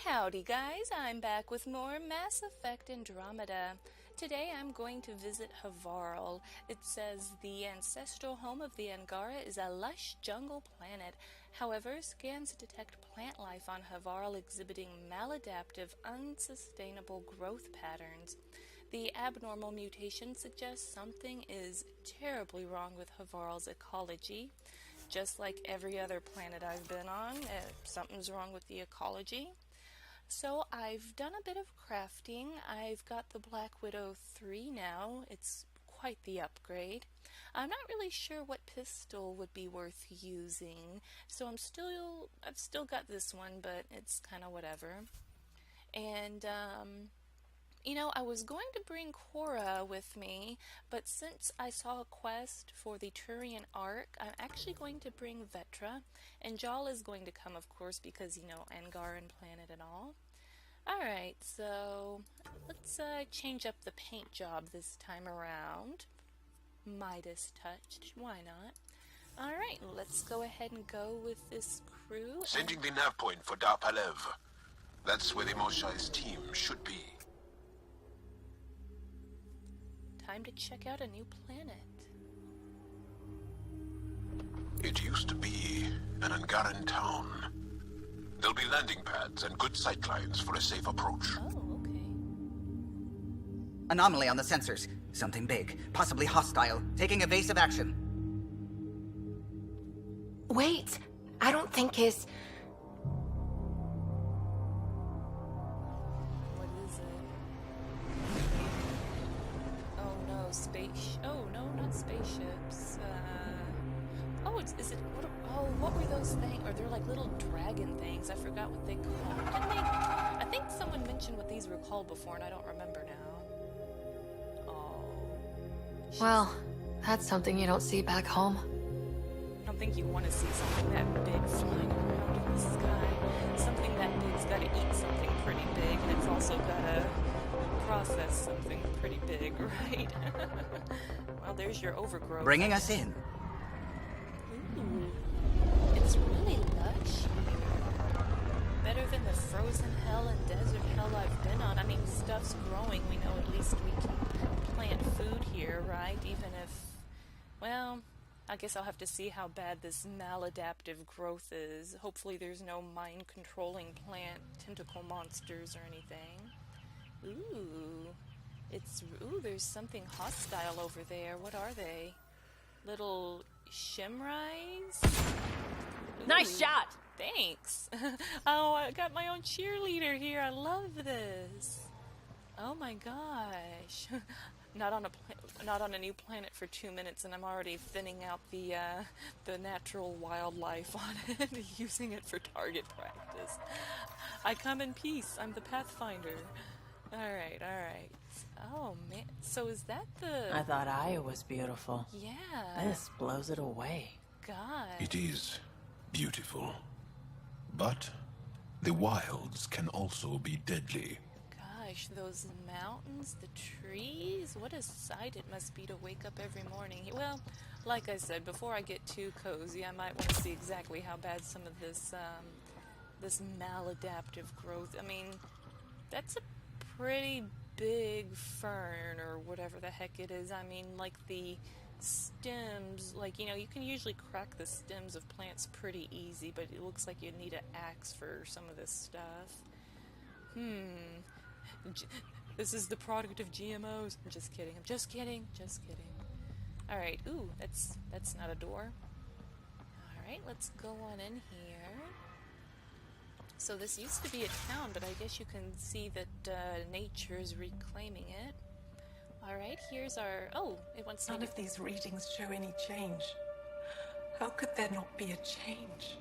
Howdy guys, I'm back with more Mass Effect Andromeda. Today I'm going to visit Havarl. It says the ancestral home of the Angara is a lush jungle planet. However, scans detect plant life on Havarl exhibiting maladaptive, unsustainable growth patterns. The abnormal mutation suggests something is terribly wrong with Havarl's ecology. Just like every other planet I've been on, something's wrong with the ecology. So I've done a bit of crafting. I've got the Black Widow 3 now. It's quite the upgrade. I'm not really sure what pistol would be worth using, so I've still got this one, but it's kind of whatever. And I was going to bring Cora with me, but since I saw a quest for the Turian Ark, I'm actually going to bring Vetra, and Jal is going to come, of course, because, Angaran planet and all. Alright, so let's change up the paint job this time around. Midas touched, why not? Alright, let's go ahead and go with this crew. Sending the nav point for Darpalev. That's where the Moshai's team should be. Time to check out a new planet. It used to be an Angaran town. There'll be landing pads and good sightlines for a safe approach. Oh, okay. Anomaly on the sensors. Something big, possibly hostile, taking evasive action. Wait, I don't think his... What is it? Oh no, oh no, not spaceships. What were those things? Or they're like little dragon things. I forgot what they called. I think someone mentioned what these were called before, and I don't remember now. Oh. Well, that's something you don't see back home. I don't think you want to see something that big flying around in the sky. Something that big's got to eat something pretty big, and it's also got to process something pretty big, right? Well, there's your overgrowth. Bringing us in. Ooh, it's really lush here. Better than the frozen hell and desert hell I've been on. I mean, stuff's growing. We know at least we can plant food here, right? Even if, well, I guess I'll have to see how bad this maladaptive growth is. Hopefully there's no mind-controlling plant tentacle monsters or anything. Ooh, there's something hostile over there. What are they? Little Shimrais? Nice shot! Thanks. Oh, I got my own cheerleader here. I love this. Oh my gosh. Not on a new planet for 2 minutes, and I'm already thinning out the natural wildlife on it, using it for target practice. I come in peace. I'm the Pathfinder. Alright. Oh, man. So is that the... I thought Aya was beautiful. Yeah. This blows it away. God. It is beautiful. But the wilds can also be deadly. Gosh, those mountains, the trees, what a sight it must be to wake up every morning. Well, like I said, before I get too cozy, I might want to see exactly how bad some of this maladaptive growth... I mean, that's a pretty big fern or whatever the heck it is. I mean, like the stems, like, you can usually crack the stems of plants pretty easy, but it looks like you'd need an axe for some of this stuff. This is the product of GMOs. I'm just kidding. Alright, ooh, that's not a door. Alright, let's go on in here. So this used to be a town, but I guess you can see that nature is reclaiming it. Alright, here's our... Oh, it wants me None of these readings show any change. How could there not be a change?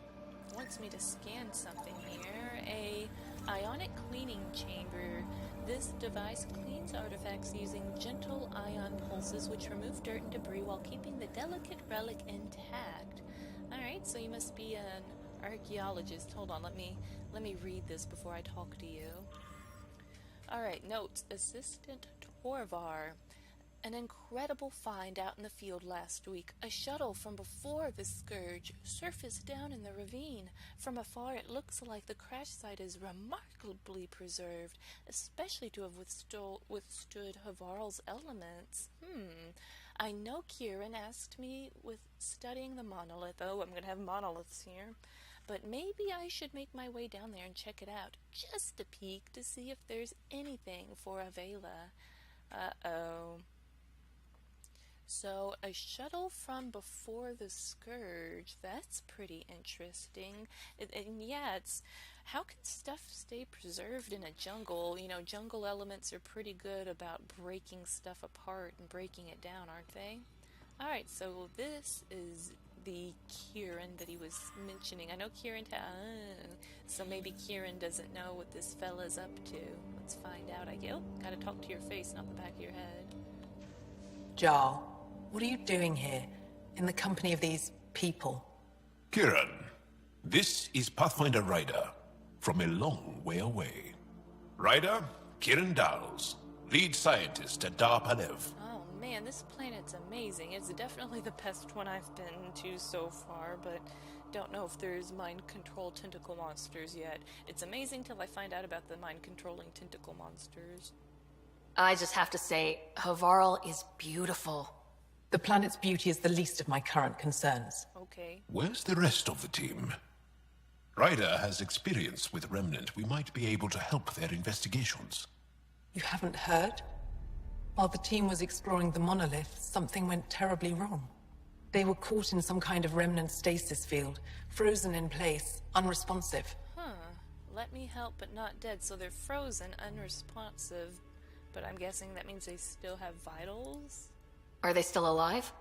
It wants me to scan something here. A ionic cleaning chamber. This device cleans artifacts using gentle ion pulses which remove dirt and debris while keeping the delicate relic intact. Alright, so you must be an archaeologist. Hold on, let me read this before I talk to you. Alright, notes. Assistant Torvar. An incredible find out in the field last week. A shuttle from before the Scourge surfaced down in the ravine. From afar, it looks like the crash site is remarkably preserved, especially to have withstood Havarl's elements. I know Kieran asked me with studying the monolith. Oh, I'm going to have monoliths here. But maybe I should make my way down there and check it out. Just a peek to see if there's anything for Avela. Uh-oh. So, a shuttle from before the Scourge. That's pretty interesting. And yeah, how can stuff stay preserved in a jungle? You know, jungle elements are pretty good about breaking stuff apart and breaking it down, aren't they? Alright, so this is the Kieran that he was mentioning. I know Kieran, so maybe Kieran doesn't know what this fella's up to. Let's find out. Gotta talk to your face, not the back of your head. Jarl, what are you doing here, in the company of these people? Kieran, this is Pathfinder Ryder, from a long way away. Ryder, Kieran Dowles, lead scientist at Dar Palev. Oh man, this planet's amazing. It's definitely the best one I've been to so far, but don't know if there's mind-control tentacle monsters yet. It's amazing till I find out about the mind-controlling tentacle monsters. I just have to say, Havarl is beautiful. The planet's beauty is the least of my current concerns. Okay. Where's the rest of the team? Ryder has experience with Remnant. We might be able to help their investigations. You haven't heard? While the team was exploring the monolith, something went terribly wrong. They were caught in some kind of Remnant stasis field, frozen in place, unresponsive. Let me help but not dead, so they're frozen, unresponsive. But I'm guessing that means they still have vitals? Are they still alive?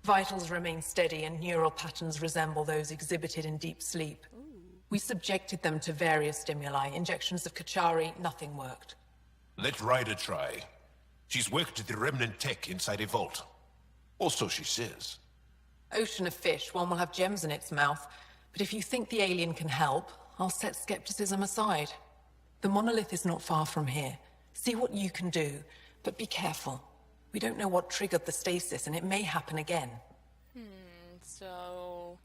Vitals remain steady and neural patterns resemble those exhibited in deep sleep. Ooh. We subjected them to various stimuli. Injections of Kachari, nothing worked. Let Ryder try. She's worked at the Remnant tech inside a vault. Or so she says. Ocean of fish, one will have gems in its mouth. But if you think the alien can help, I'll set skepticism aside. The monolith is not far from here. See what you can do, but be careful. We don't know what triggered the stasis, and it may happen again. So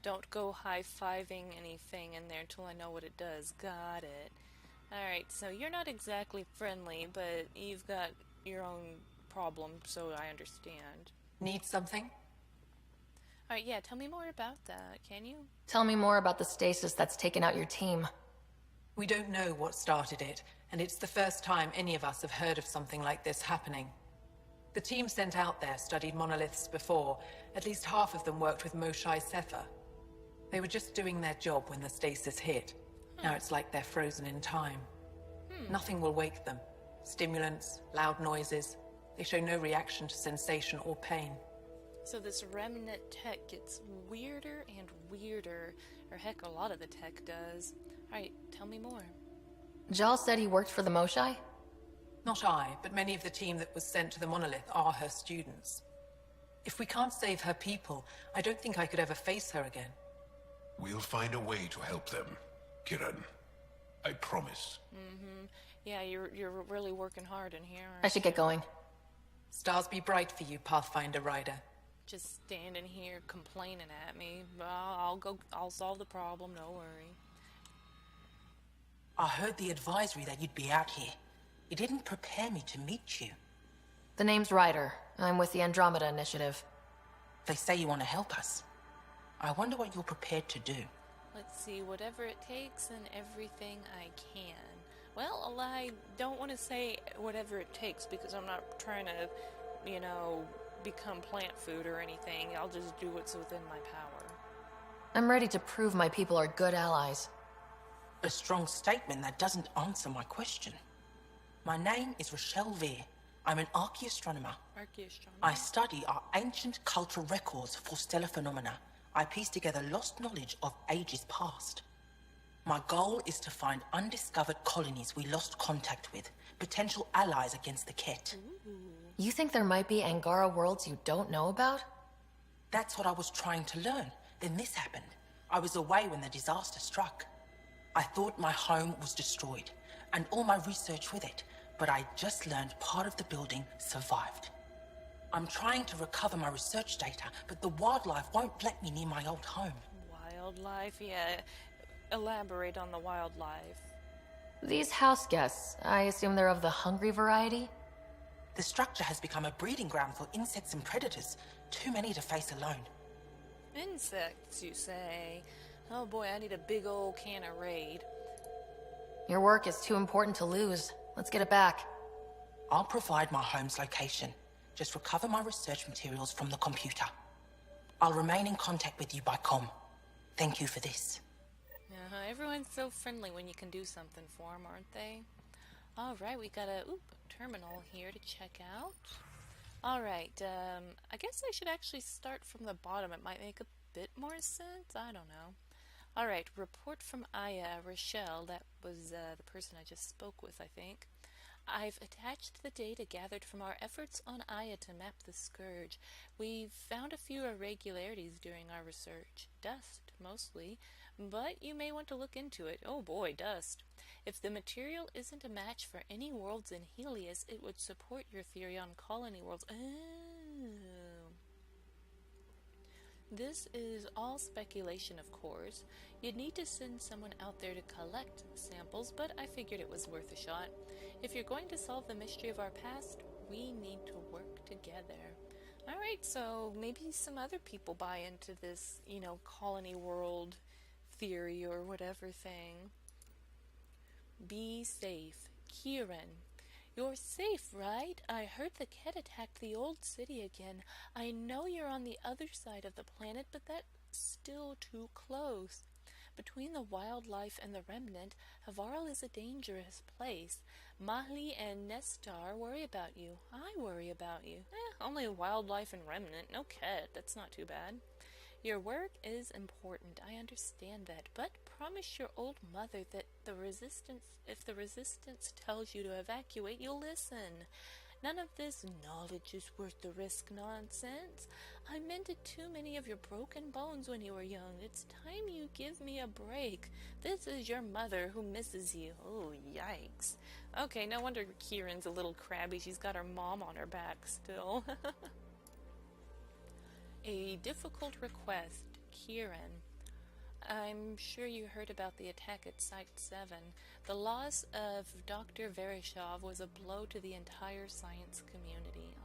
don't go high-fiving anything in there till I know what it does. Got it. Alright, so you're not exactly friendly, but you've got your own problem, so I understand. Need something? Alright, yeah, tell me more about that, can you? Tell me more about the stasis that's taken out your team. We don't know what started it, and it's the first time any of us have heard of something like this happening. The team sent out there studied monoliths before. At least half of them worked with Moshae Sefer. They were just doing their job when the stasis hit. Now it's like they're frozen in time. Nothing will wake them. Stimulants, loud noises. They show no reaction to sensation or pain. So this remnant tech gets weirder and weirder. Or heck, a lot of the tech does. Alright, tell me more. Jal said he worked for the Moshae? Not I, but many of the team that was sent to the monolith are her students. If we can't save her people, I don't think I could ever face her again. We'll find a way to help them, Kieran. I promise. Yeah, you're really working hard in here. I should get going. Stars be bright for you, Pathfinder Ryder. Just standing here complaining at me. I'll solve the problem, no worry. I heard the advisory that you'd be out here. It didn't prepare me to meet you. The name's Ryder. I'm with the Andromeda Initiative. They say you want to help us. I wonder what you're prepared to do. Let's see, whatever it takes and everything I can. Well, I don't want to say whatever it takes because I'm not trying to, become plant food or anything. I'll just do what's within my power. I'm ready to prove my people are good allies. A strong statement that doesn't answer my question. My name is Rochelle Veer. I'm an archaeoastronomer. I study our ancient cultural records for stellar phenomena. I piece together lost knowledge of ages past. My goal is to find undiscovered colonies we lost contact with, potential allies against the Ket. You think there might be Angara worlds you don't know about? That's what I was trying to learn. Then this happened. I was away when the disaster struck. I thought my home was destroyed, and all my research with it, but I just learned part of the building survived. I'm trying to recover my research data, but the wildlife won't let me near my old home. Wildlife? Yeah. Elaborate on the wildlife. These house guests, I assume they're of the hungry variety? The structure has become a breeding ground for insects and predators. Too many to face alone. Insects, you say? Oh boy, I need a big old can of Raid. Your work is too important to lose. Let's get it back. I'll provide my home's location. Just recover my research materials from the computer. I'll remain in contact with you by comm. Thank you for this. Everyone's so friendly when you can do something for them, aren't they? Alright, we got a terminal here to check out. Alright, I guess I should actually start from the bottom. It might make a bit more sense. I don't know. Alright, report from Aya, Rochelle. That was the person I just spoke with, I think. I've attached the data gathered from our efforts on Aya to map the Scourge. We've found a few irregularities during our research. Dust, mostly. But you may want to look into it. Oh boy, dust. If the material isn't a match for any worlds in Helios, it would support your theory on colony worlds. Oh. This is all speculation, of course. You'd need to send someone out there to collect samples, but I figured it was worth a shot. If you're going to solve the mystery of our past, we need to work together. Alright, so maybe some other people buy into this, colony world theory or whatever thing. Be safe. Kieran. You're safe, right? I heard the Ket attacked the old city again. I know you're on the other side of the planet, but that's still too close. Between the wildlife and the remnant, Havarl is a dangerous place. Mahli and Nestar worry about you. I worry about you. Only wildlife and remnant, no Ket. That's not too bad. Your work is important, I understand that, but promise your old mother that if the resistance tells you to evacuate, you'll listen. None of this knowledge is worth the risk nonsense. I mended too many of your broken bones when you were young. It's time you give me a break. This is your mother who misses you. Oh, yikes. Okay, no wonder Kieran's a little crabby. She's got her mom on her back still. A difficult request, Kieran. I'm sure you heard about the attack at Site 7. The loss of Dr. Vereshov was a blow to the entire science community.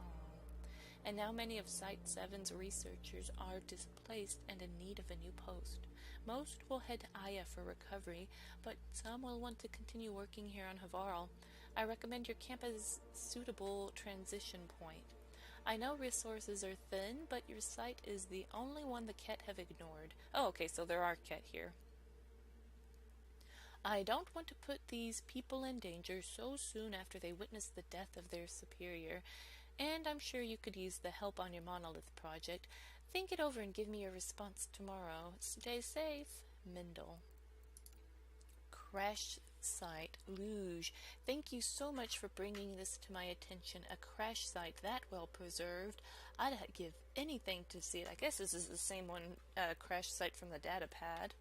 And now many of Site 7's researchers are displaced and in need of a new post. Most will head to Aya for recovery, but some will want to continue working here on Havarl. I recommend your camp as a suitable transition point. I know resources are thin, but your site is the only one the Ket have ignored. Oh, okay, so there are Ket here. I don't want to put these people in danger so soon after they witness the death of their superior, and I'm sure you could use the help on your monolith project. Think it over and give me a response tomorrow. Stay safe, Mindel. Crash site, Luge. Thank you so much for bringing this to my attention. A crash site that well preserved. I'd give anything to see it. I guess this is the same one, crash site from the data pad.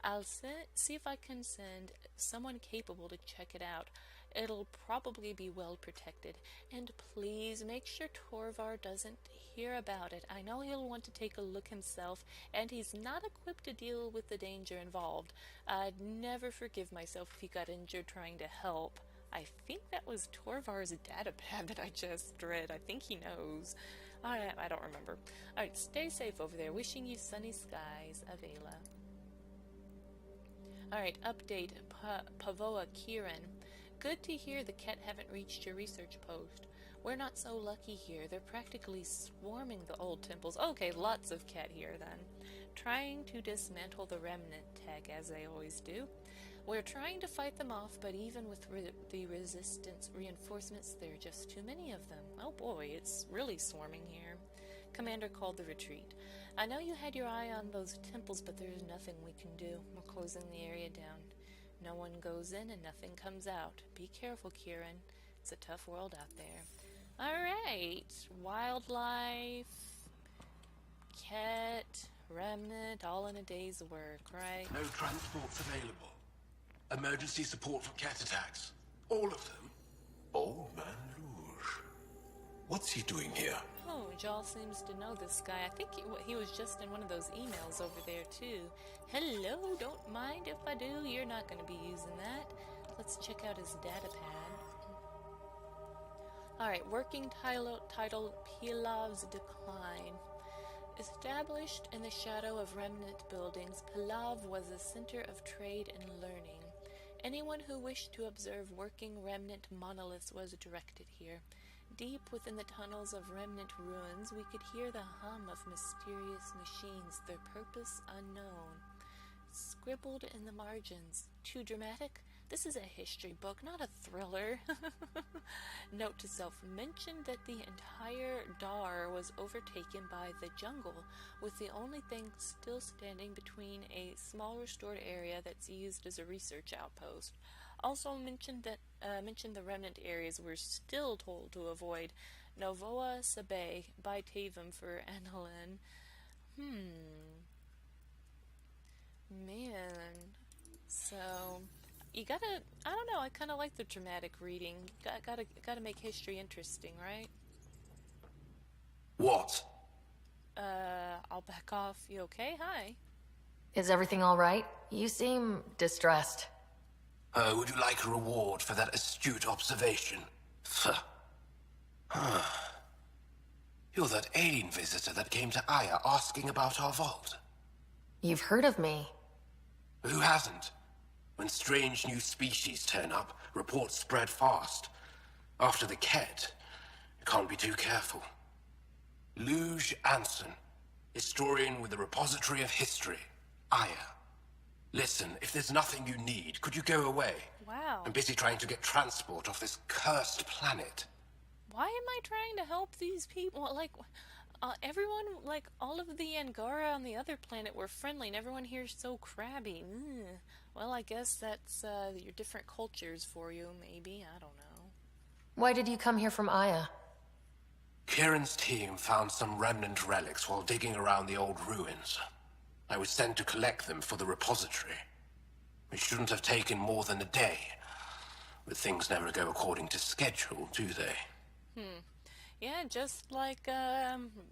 I'll see if I can send someone capable to check it out. It'll probably be well protected. And please make sure Torvar doesn't hear about it. I know he'll want to take a look himself, and he's not equipped to deal with the danger involved. I'd never forgive myself if he got injured trying to help. I think that was Torvar's data pad that I just read. I think he knows. I don't remember. Alright, stay safe over there. Wishing you sunny skies, Avela. Alright, update. Pavoa Kieran. Good to hear the Ket haven't reached your research post. We're not so lucky here. They're practically swarming the old temples. Okay, lots of Ket here then. Trying to dismantle the remnant tech, as they always do. We're trying to fight them off, but even with the resistance reinforcements, there are just too many of them. Oh boy, it's really swarming here. Commander called the retreat. I know you had your eye on those temples, but there's nothing we can do. We're closing the area down. No one goes in and nothing comes out. Be careful, Kieran. It's a tough world out there. Alright. Wildlife, Ket, remnant, all in a day's work, right? No transports available. Emergency support for Ket attacks. All of them. Old Man Rouge. What's he doing here? Oh, Jal seems to know this guy. I think he was just in one of those emails over there, too. Hello, don't mind if I do. You're not going to be using that. Let's check out his data pad. Alright, working title Pilav's Decline. Established in the shadow of remnant buildings, Pilav was a center of trade and learning. Anyone who wished to observe working remnant monoliths was directed here. Deep within the tunnels of remnant ruins, we could hear the hum of mysterious machines, their purpose unknown. Scribbled in the margins. Too dramatic? This is a history book, not a thriller. Note to self, mentioned that the entire Dar was overtaken by the jungle, with the only thing still standing between a small restored area that's used as a research outpost. Also mentioned the remnant areas were still told to avoid Novoa Sabe by Tavum for Annalyn. Man. So, you gotta, I don't know, I kind of like the dramatic reading. Gotta make history interesting, right? What? I'll back off. You okay? Hi. Is everything all right? You seem distressed. Would you like a reward for that astute observation? You're that alien visitor that came to Aya asking about our vault. You've heard of me. Who hasn't? When strange new species turn up, reports spread fast. After the Ket, you can't be too careful. Luge Anson, historian with the Repository of History, Aya. Listen, if there's nothing you need, could you go away? Wow. I'm busy trying to get transport off this cursed planet. Why am I trying to help these people? Like, everyone, like, all of the Angara on the other planet were friendly, and everyone here's so crabby. Well, I guess that's your different cultures for you, maybe. I don't know. Why did you come here from Aya? Kieran's team found some remnant relics while digging around the old ruins. I was sent to collect them for the repository. It shouldn't have taken more than a day. But things never go according to schedule, do they? Yeah, just like,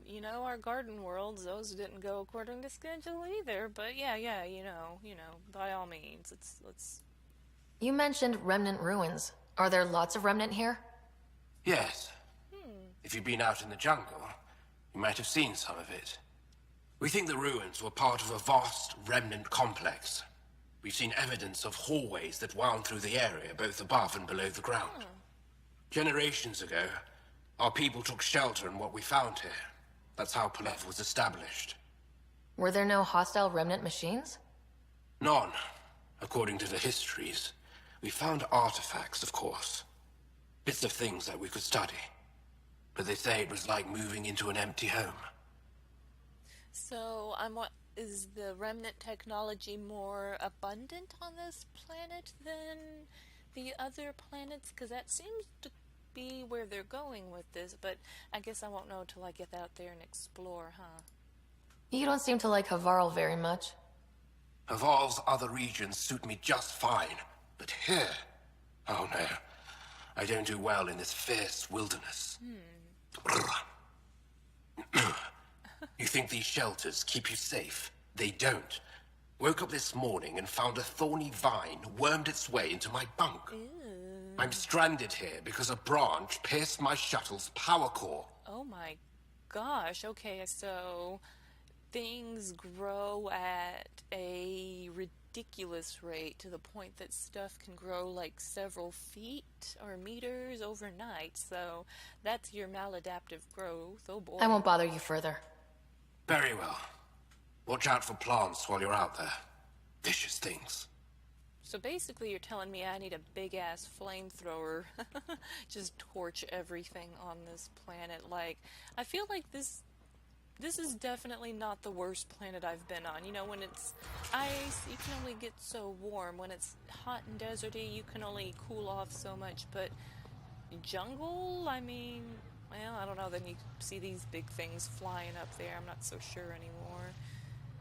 you know, our garden worlds, those didn't go according to schedule either. But yeah, you know, by all means, let's... You mentioned remnant ruins. Are there lots of remnant here? Yes. If you've been out in the jungle, you might have seen some of it. We think the ruins were part of a vast remnant complex. We've seen evidence of hallways that wound through the area, both above and below the ground. Generations ago, our people took shelter in what we found here. That's how Pilev was established. Were there no hostile remnant machines? None, according to the histories. We found artifacts, of course. Bits of things that we could study. But they say it was like moving into an empty home. So, is the remnant technology more abundant on this planet than the other planets? Because that seems to be where they're going with this, but I guess I won't know till I get out there and explore, huh? You don't seem to like Havarl very much. Havarl's other regions suit me just fine, but here... Oh no, I don't do well in this fierce wilderness. You think these shelters keep you safe? They don't. Woke up this morning and found a thorny vine wormed its way into my bunk. I'm stranded here because a branch pierced my shuttle's power core. Oh my gosh, okay, so things grow at a ridiculous rate to the point that stuff can grow like several feet or meters overnight, so that's your maladaptive growth. Oh boy. I won't bother you further. Very well. Watch out for plants while you're out there. Vicious things. So basically you're telling me I need a big-ass flamethrower, just torch everything on this planet. Like, I feel like this is definitely not the worst planet I've been on. You know, when it's ice, you can only get so warm. When it's hot and deserty, you can only cool off so much. But jungle, I mean, well, I don't know. Then you see these big things flying up there. I'm not so sure anymore.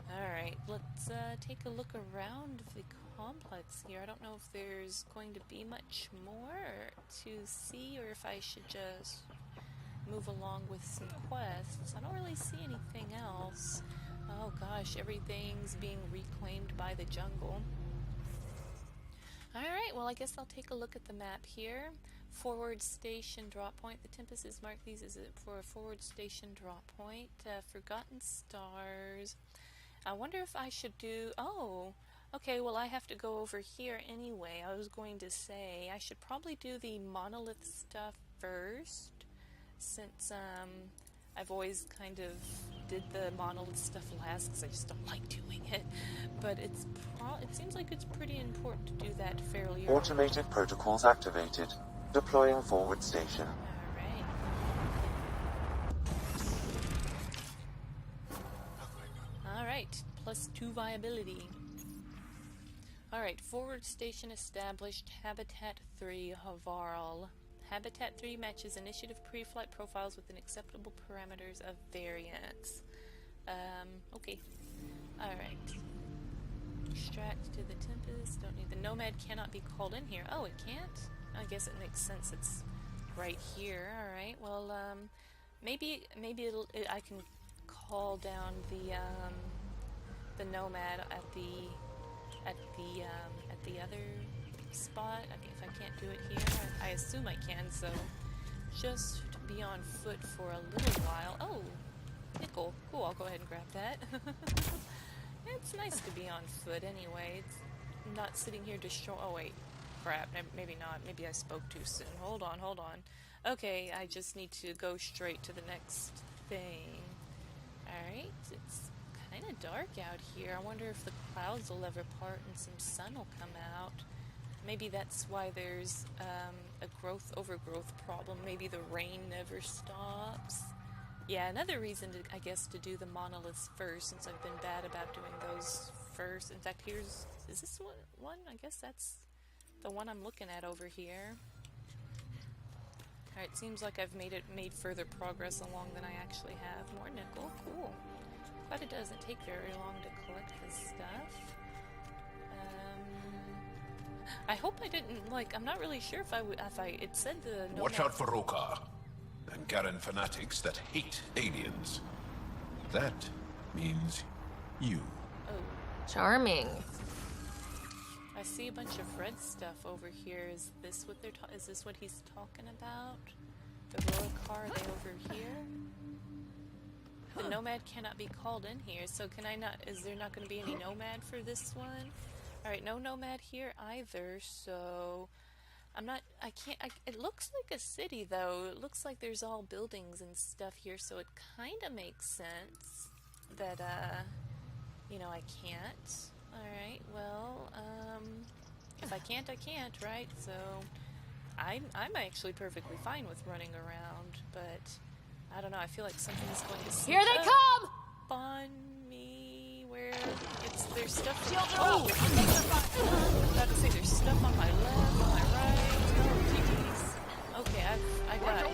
Alright, let's take a look around the complex here. I don't know if there's going to be much more to see, or if I should just move along with some quests. I don't really see anything else. Oh gosh, everything's being reclaimed by the jungle. Alright, well I guess I'll take a look at the map here. Forward station drop point. The Tempest has marked these as for a forward station drop point. Forgotten stars. I wonder if I should do... Oh, okay, well I have to go over here anyway. I was going to say I should probably do the monolith stuff first, since I've always kind of did the monolith stuff last because I just don't like doing it. But it seems like it's pretty important to do that fairly early. Automated protocols activated. Deploying forward station. Alright, +2 viability. Alright, forward station established. Habitat 3, Havarl. Habitat 3 matches initiative pre-flight profiles within acceptable parameters of variance. Okay. Alright. Extract to the Tempest. Don't need the Nomad cannot be called in here. Oh, it can't? I guess it makes sense. It's right here. Alright, well, maybe I can call down the Nomad at the other spot. If I can't do it here, I assume I can, so just be on foot for a little while. Oh, nickel. Cool, I'll go ahead and grab that. It's nice to be on foot anyway. It's not sitting here destroying... Oh, wait. Crap. Maybe not. Maybe I spoke too soon. Hold on. Okay, I just need to go straight to the next thing. Alright, it's kind of dark out here. I wonder if the clouds will ever part and some sun will come out. Maybe that's why there's a overgrowth problem. Maybe the rain never stops. Yeah, another reason, I guess, to do the monoliths first, since I've been bad about doing those first. In fact, is this one? I guess that's the one I'm looking at over here. Alright, seems like I've made further progress along than I actually have. More nickel, cool. But it doesn't take very long to collect this stuff. I hope I didn't, I'm not really sure if it said the... Watch out for Rokar and Garen fanatics that hate aliens. That means you. Oh. Charming. I see a bunch of red stuff over here. Is this what is this what he's talking about? The Rokar, are they over here? The Nomad cannot be called in here, so is there not going to be any Nomad for this one? Alright, no Nomad here either, so it looks like a city though. It looks like there's all buildings and stuff here, so it kinda makes sense that, I can't. Alright, well, if I can't, I can't, right? So, I'm actually perfectly fine with running around, but I don't know, I feel like something's going to sneak Here they come! on me, where there's stuff. Oh! I was about to say there's stuff on my left, on my right. Oh, jeez. Okay, I got it.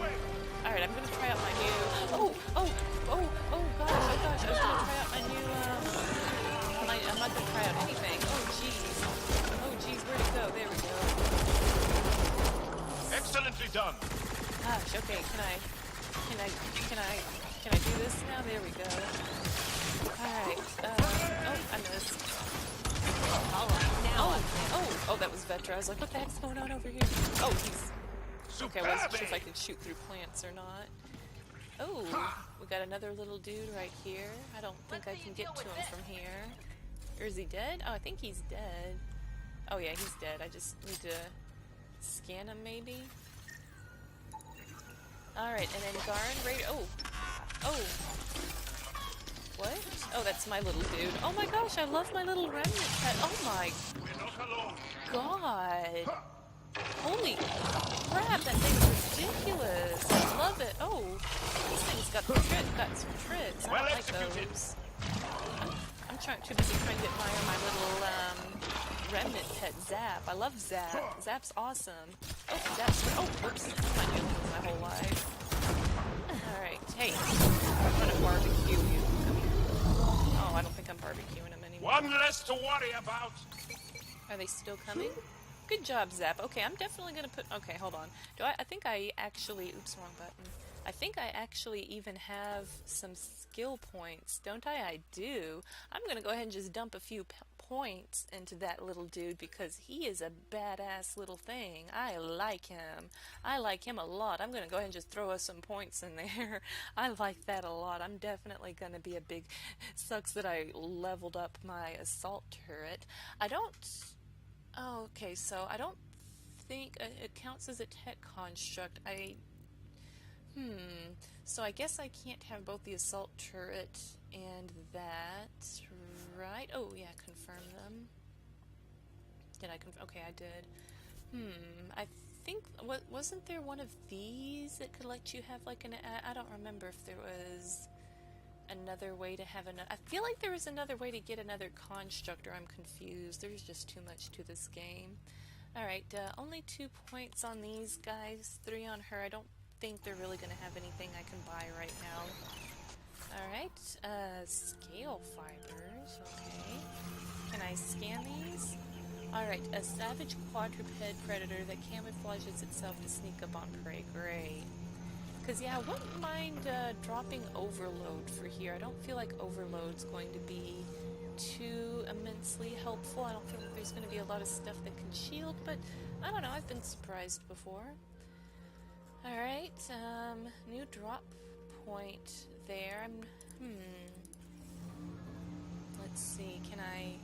Alright, I'm gonna try out my new. Oh gosh. I was gonna try out my new. I'm not gonna try out anything. Oh jeez, where'd it go? There we go. Excellently done. Gosh, okay, can I do this now? There we go. Alright, I missed. Alright, now oh, that was Vetra. I was like, what the heck's going on over here? Oh, he's... Okay, I wasn't sure if I could shoot through plants or not. Oh, we got another little dude right here. I don't think I can get to him from here. Or is he dead? Oh, I think he's dead. Oh yeah, he's dead. I just need to scan him maybe. Alright, and then Garen, Ryder. Oh. What? Oh, that's my little dude. Oh my gosh, I love my little remnant pet. Oh my god. Holy crap, that thing's ridiculous. I love it. Oh, this thing's got some tricks. I don't like those. I'm too busy trying to admire my little remnant pet, Zap. I love Zap. Zap's awesome. Oh, whoops. I'm not doing this my whole life. Alright, hey. I'm gonna barbecue you. Come here. Oh, I don't think I'm barbecuing him anymore. One less to worry about. Are they still coming? Good job, Zap. Okay, I'm definitely gonna put... Okay, hold on. I think I actually... Oops, wrong button. I think I actually even have some skill points, don't I? I do. I'm gonna go ahead and just dump a few points into that little dude because he is a badass little thing. I like him. I like him a lot. I'm gonna go ahead and just throw us some points in there. I like that a lot. I'm definitely gonna be a big... Sucks that I leveled up my assault turret. I don't... Oh, okay, so I don't think it counts as a tech construct. So I guess I can't have both the assault turret and that, right? Oh, yeah, confirm them. Did I confirm? Okay, I did. I think, wasn't there one of these that could let you have, like, I don't remember if there was another way to have another... I feel like there was another way to get another construct, or I'm confused. There's just too much to this game. Alright, only 2 points on these guys, 3 on her. I don't think they're really going to have anything I can buy right now. Alright, scale fibers, okay. Can I scan these? Alright, a savage quadruped predator that camouflages itself to sneak up on prey. Great. Because, yeah, I wouldn't mind dropping overload for here. I don't feel like overload's going to be too immensely helpful. I don't feel like there's going to be a lot of stuff that can shield, but I don't know, I've been surprised before. Alright, new drop point there. Let's see,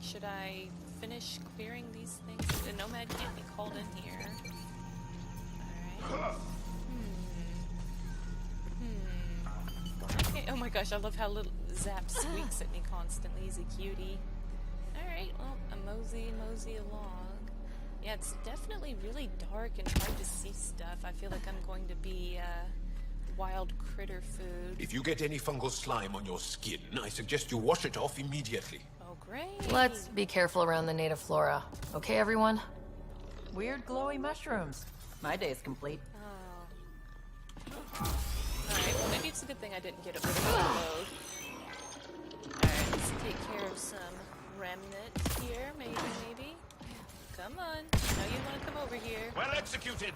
should I finish clearing these things? The Nomad can't be called in here. Alright. Okay, oh my gosh, I love how little Zap squeaks at me constantly. He's a cutie. Alright, well, mosey along. Yeah, it's definitely really dark and hard to see stuff. I feel like I'm going to be, wild critter food. If you get any fungal slime on your skin, I suggest you wash it off immediately. Oh, great. Let's be careful around the native flora. Okay, everyone? Weird glowy mushrooms. My day's complete. Alright, well maybe it's a good thing I didn't get it with overload. Alright, let's take care of some remnant here, maybe. Come on. Now you want to come over here. Well executed!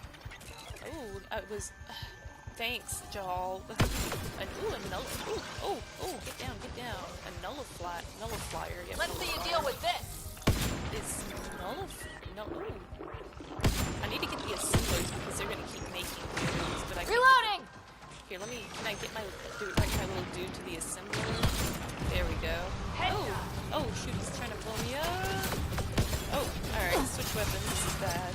Oh, it was... Thanks, Jal. Ooh, get down. A nullifier. Yeah, Let's see you deal with this. It's ooh. I need to get the assemblers because they're gonna keep making things, but I can't. Reloading! Here, can I get my little dude to the assembler? There we go. Oh, shoot, he's trying to blow me up. Oh, alright, switch weapons, this is bad.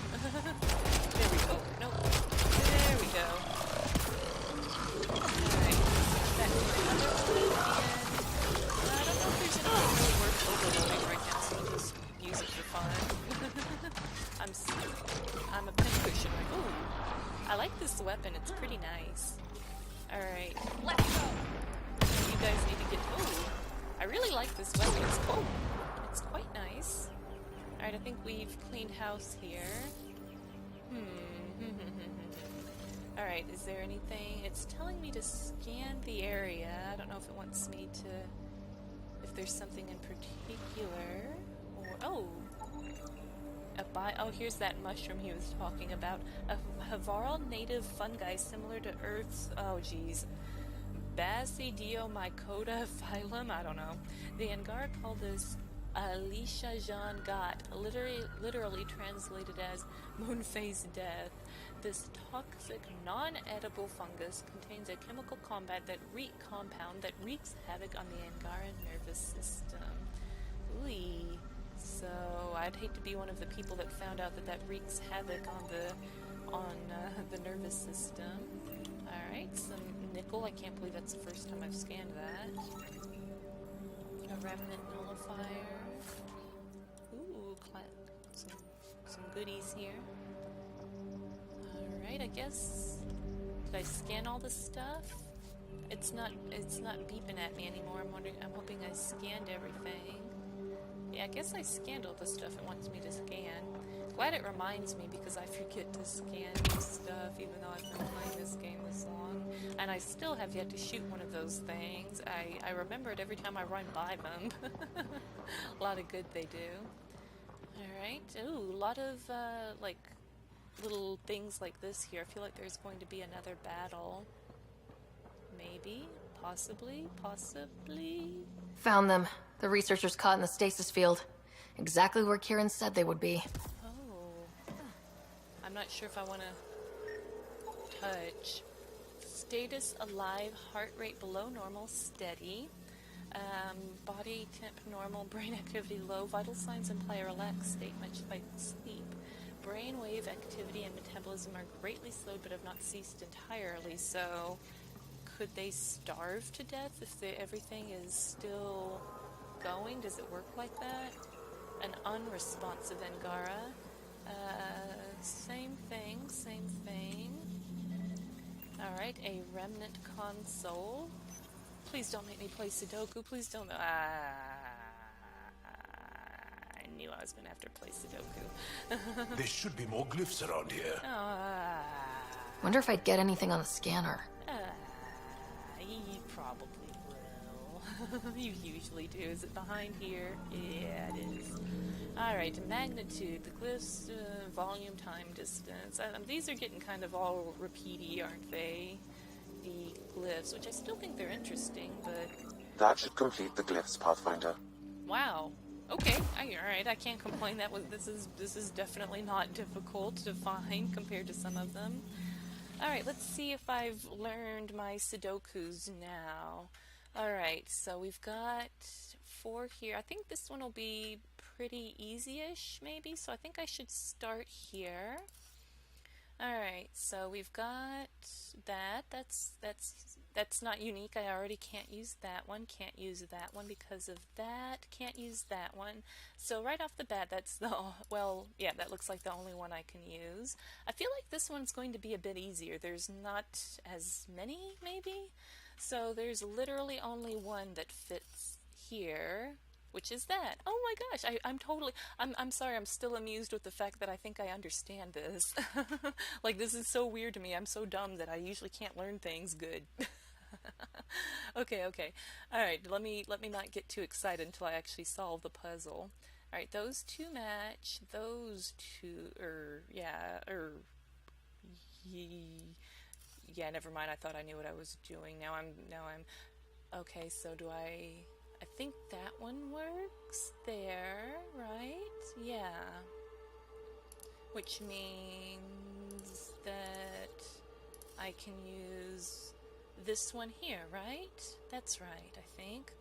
There we go. Nope. There we go. Alright, back to the other one, and I don't know if there's anything really worth overloading right now, so I'll just use it for fun. I'm a pincushion. Ooh, I like this weapon, it's pretty nice. Alright. Let's go. You guys need to get... Ooh, I really like this weapon. It's quite nice. Alright, I think we've cleaned house here. Alright, is there anything... It's telling me to scan the area. I don't know if it wants me to... If there's something in particular. Or... Oh, here's that mushroom he was talking about. A Havarl native fungi similar to Earth's... Oh, geez. Basidiomycota phylum? I don't know. The Angara called this Alicia Jean Gat, literally translated as moon phase death. This toxic, non-edible fungus contains a chemical compound that wreaks havoc on the Angara nervous system. Ooh. So I'd hate to be one of the people that found out that wreaks havoc on the nervous system. Alright, some nickel. I can't believe that's the first time I've scanned that. A remnant nullifier. Ooh, some goodies here. Alright, I guess... Did I scan all the stuff? It's not beeping at me anymore. I'm hoping I scanned everything. Yeah, I guess I scanned all the stuff it wants me to scan. Glad it reminds me because I forget to scan new stuff even though I've been playing this game this long. And I still have yet to shoot one of those things. I remember it every time I run by them. A lot of good they do. Alright. Ooh, a lot of, like, little things like this here. I feel like there's going to be another battle. maybe, possibly. Found them. The researchers caught in the stasis field. Exactly where Kieran said they would be. Oh. I'm not sure if I want to touch. Status alive, heart rate below normal, steady. Body temp normal, brain activity low. Vital signs imply a relaxed state, much like sleep. Brainwave activity and metabolism are greatly slowed but have not ceased entirely, so could they starve to death if everything is still going? Does it work like that? An unresponsive Angara. Same thing. Alright, a remnant console. Please don't make me play Sudoku. Please don't. I knew I was going to have to play Sudoku. There should be more glyphs around here. Wonder if I'd get anything on the scanner. You probably will. You usually do. Is it behind here? Yeah, it is. Alright, magnitude, the glyphs, volume, time, distance. These are getting kind of all repeaty, aren't they? The glyphs, which I still think they're interesting, but... That should complete the glyphs, Pathfinder. Wow. Okay, alright, I can't complain. This is definitely not difficult to find compared to some of them. Alright, let's see if I've learned my Sudokus now. Alright, so we've got 4 here. I think this one will be pretty easy-ish, maybe, so I think I should start here. Alright, so we've got that. That's not unique. I already can't use that one. Can't use that one because of that. Can't use that one. So right off the bat, that's the... Well, yeah, that looks like the only one I can use. I feel like this one's going to be a bit easier. There's not as many, maybe? So there's literally only one that fits here, which is that. Oh my gosh, I'm sorry, I'm still amused with the fact that I think I understand this. Like, this is so weird to me. I'm so dumb that I usually can't learn things good. Okay. Alright, let me not get too excited until I actually solve the puzzle. Alright, those two match. Those two, yeah, never mind. I thought I knew what I was doing. Now I'm okay, so do I think that one works there, right? Yeah. Which means that I can use this one here, right? That's right, I think.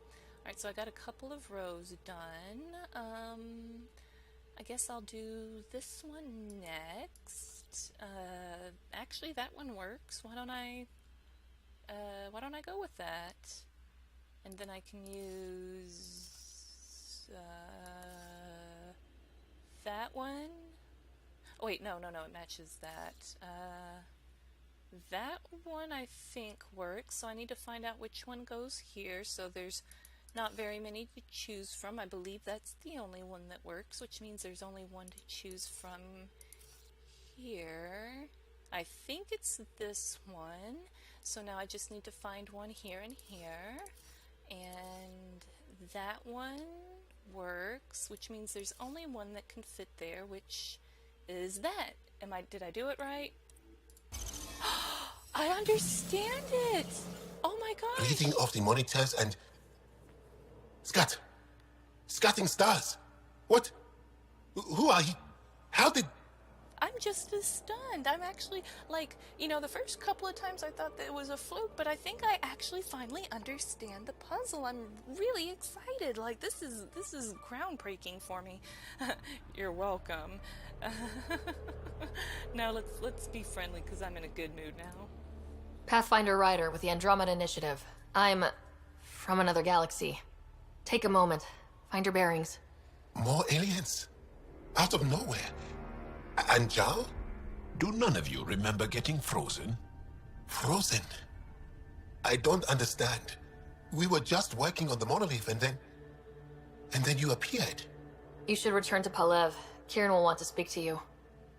Alright, so I got a couple of rows done. I guess I'll do this one next. Actually, that one works. Why don't I go with that? And then I can use that one. Oh wait, no, it matches that. That one I think works, so I need to find out which one goes here. So there's not very many to choose from. I believe that's the only one that works, which means there's only one to choose from here. I think it's this one. So now I just need to find one here and here. And that one works, which means there's only one that can fit there, which is that. Did I do it right? I understand it! Oh my gosh! Reading off the monitors and... Scatting stars! What? Who are you? How did... I'm just as stunned. I'm actually, the first couple of times I thought that it was a fluke, but I think I actually finally understand the puzzle. I'm really excited. Like, this is groundbreaking for me. You're welcome. Now let's be friendly, because I'm in a good mood now. Pathfinder Ryder with the Andromeda Initiative. I'm from another galaxy. Take a moment. Find your bearings. More aliens? Out of nowhere? And Jal? Do none of you remember getting frozen? Frozen? I don't understand. We were just working on the monolith and then you appeared. You should return to Palev. Kieran will want to speak to you.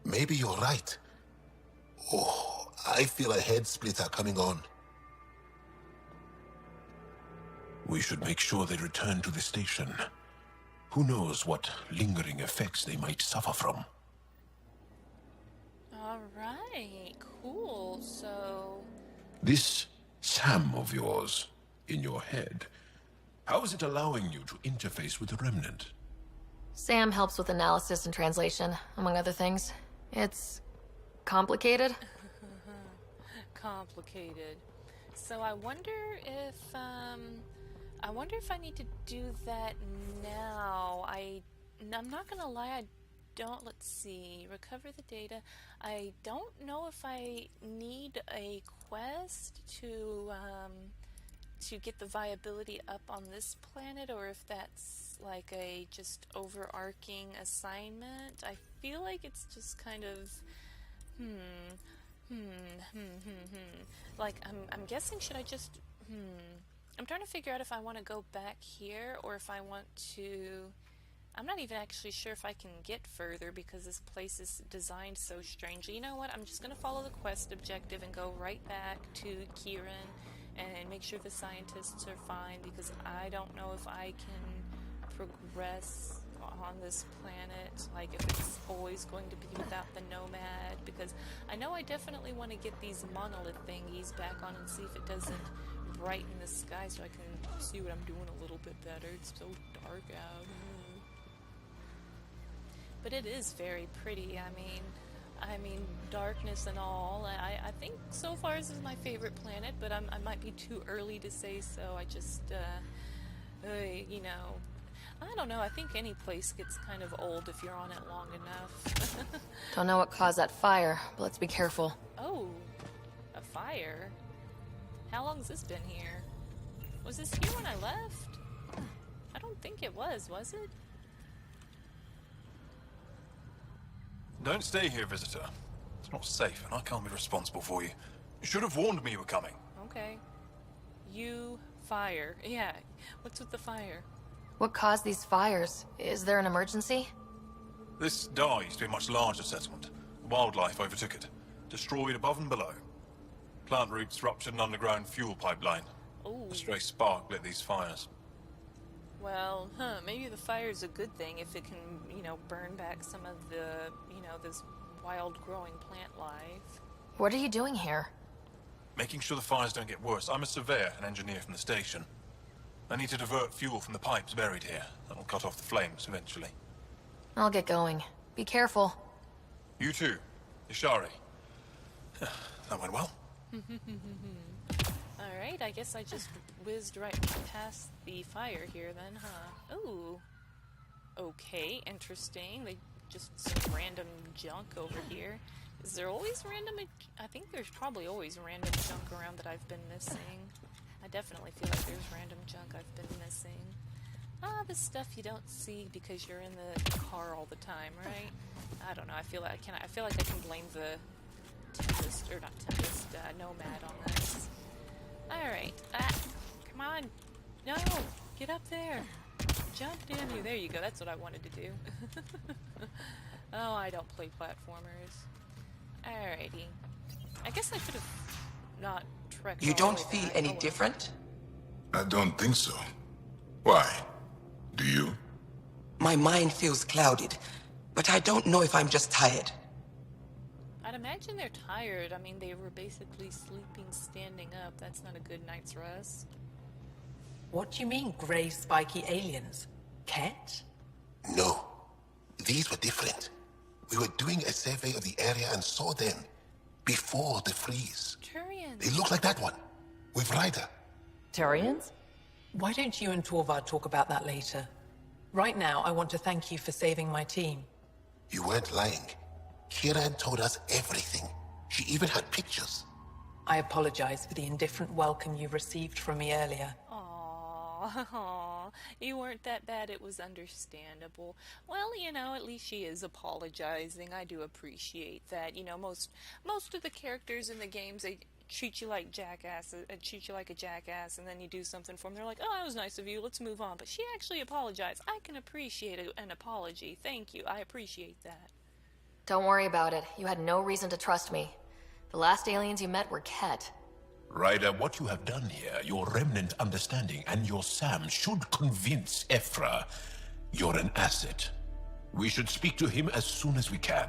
Maybe you're right. Oh, I feel a head splitter coming on. We should make sure they return to the station. Who knows what lingering effects they might suffer from. Alright, cool. So... This SAM of yours in your head. How is it allowing you to interface with the remnant? Sam helps with analysis and translation, among other things. It's complicated. Complicated. So I wonder if I need to do that now. I'm not gonna lie, I don't. Let's see. Recover the data. I don't know if I need a quest to get the viability up on this planet, or if that's like a just overarching assignment. I feel like it's just kind of like I'm guessing, should I just I'm trying to figure out if I want to go back here or if I want to. I'm not even actually sure if I can get further because this place is designed so strangely. You know what? I'm just going to follow the quest objective and go right back to Kieran and make sure the scientists are fine, because I don't know if I can progress on this planet, like if it's always going to be without the Nomad, because I know I definitely want to get these monolith thingies back on and see if it doesn't brighten the sky so I can see what I'm doing a little bit better. It's so dark out. But it is very pretty. I mean, darkness and all. I think so far this is my favorite planet, but I might be too early to say so. I just, you know, I don't know. I think any place gets kind of old if you're on it long enough. Don't know what caused that fire, but let's be careful. Oh, a fire? How long's this been here? Was this here when I left? I don't think it was it? Don't stay here, visitor. It's not safe, and I can't be responsible for you. You should have warned me you were coming. Okay. You fire. Yeah. What's with the fire? What caused these fires? Is there an emergency? This Dar used to be a much larger settlement. Wildlife overtook it, destroyed above and below. Plant roots ruptured an underground fuel pipeline. Ooh. A stray spark lit these fires. Well, maybe the fire's a good thing if it can, you know, burn back some of the, you know, this wild growing plant life. What are you doing here? Making sure the fires don't get worse. I'm a surveyor and engineer from the station. I need to divert fuel from the pipes buried here. That'll cut off the flames eventually. I'll get going. Be careful. You too, Ishari. That went well. Alright, I guess I just whizzed right past the fire here then, huh? Ooh. Okay, interesting. They just some random junk over here. Is there always random... I think there's probably always random junk around that I've been missing. I definitely feel like there's random junk I've been missing. Ah, the stuff you don't see because you're in the car all the time, right? I don't know. I feel like I can blame the Tempest, or not Tempest, Nomad on this. Alright. Come on. No! Get up there! Jump down here. There you go. That's what I wanted to do. Oh, I don't play platformers. Alrighty. I guess I should have not trekked. You don't feel any different? I don't think so. Why? Do you? My mind feels clouded, but I don't know if I'm just tired. I'd imagine they're tired. I mean, they were basically sleeping standing up. That's not a good night's rest. What do you mean, grey spiky aliens? Ket? No. These were different. We were doing a survey of the area and saw them before the freeze. Turians. They look like that one, with Ryder. Turians? Why don't you and Torvald talk about that later? Right now, I want to thank you for saving my team. You weren't lying. Kieran told us everything. She even had pictures. I apologize for the indifferent welcome you received from me earlier. Aww, you weren't that bad. It was understandable. Well, you know, at least she is apologizing. I do appreciate that. You know, most of the characters in the games, they treat you like treat you like a jackass, and then you do something for them. They're like, "Oh, that was nice of you. Let's move on." But she actually apologized. I can appreciate an apology. Thank you. I appreciate that. Don't worry about it. You had no reason to trust me. The last aliens you met were Ket. Ryder, what you have done here, your remnant understanding and your SAM should convince Ephra you're an asset. We should speak to him as soon as we can.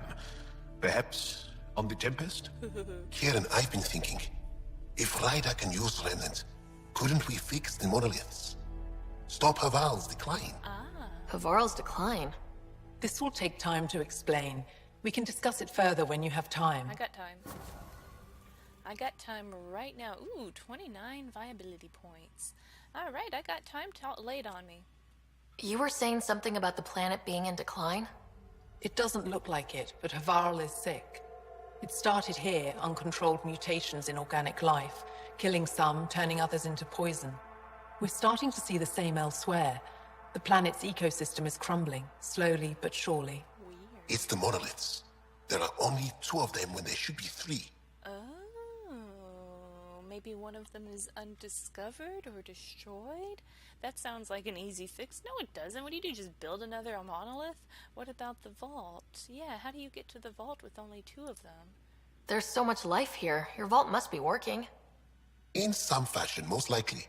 Perhaps on the Tempest? Kieran, I've been thinking. If Ryder can use remnant, couldn't we fix the monoliths? Stop Havarl's decline? Havarl's decline? This will take time to explain. We can discuss it further when you have time. I got time. I got time right now. Ooh, 29 viability points. Alright, I got time laid on me. You were saying something about the planet being in decline? It doesn't look like it, but Havarl is sick. It started here, uncontrolled mutations in organic life, killing some, turning others into poison. We're starting to see the same elsewhere. The planet's ecosystem is crumbling, slowly but surely. It's the monoliths. There are only 2 of them when there should be 3. Oh, maybe one of them is undiscovered or destroyed? That sounds like an easy fix. No, it doesn't. What do? Just build another monolith? What about the vault? Yeah, how do you get to the vault with only 2 of them? There's so much life here. Your vault must be working. In some fashion, most likely.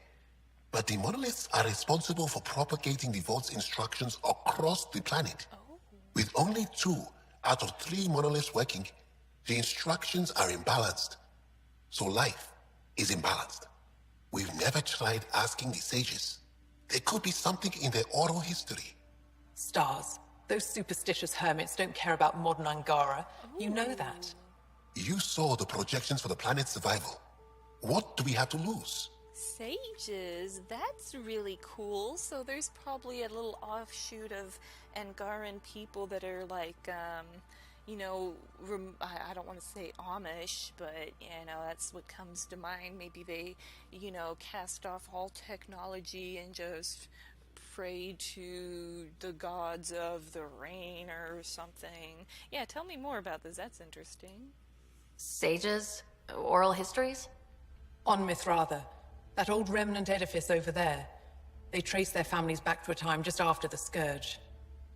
But the monoliths are responsible for propagating the vault's instructions across the planet. With only 2 out of 3 monoliths working, the instructions are imbalanced. So life is imbalanced. We've never tried asking the sages. There could be something in their oral history. Stars. Those superstitious hermits don't care about modern Angara. You know that. You saw the projections for the planet's survival. What do we have to lose? Sages, that's really cool. So there's probably a little offshoot of Angaran people that are like, you know, I don't want to say Amish, but, you know, that's what comes to mind. Maybe they, you know, cast off all technology and just pray to the gods of the rain or something. Yeah, tell me more about this. That's interesting. Sages? Oral histories? On Mithratha. That old remnant edifice over there. They trace their families back to a time just after the Scourge.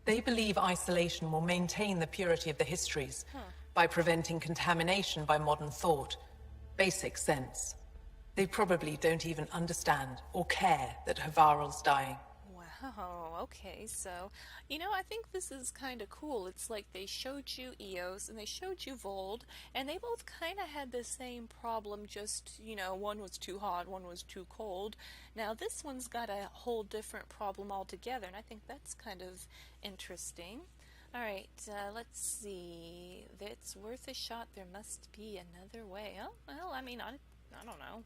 They believe isolation will maintain the purity of the histories by preventing contamination by modern thought. Basic sense. They probably don't even understand or care that Havarl's dying. Wow, okay, so, you know, I think this is kind of cool. It's like they showed you Eos and they showed you Vold, and they both kind of had the same problem, just, you know, one was too hot, one was too cold. Now this one's got a whole different problem altogether, and I think that's kind of interesting. Alright, let's see. It's worth a shot. There must be another way. Oh, well, I mean, I don't know.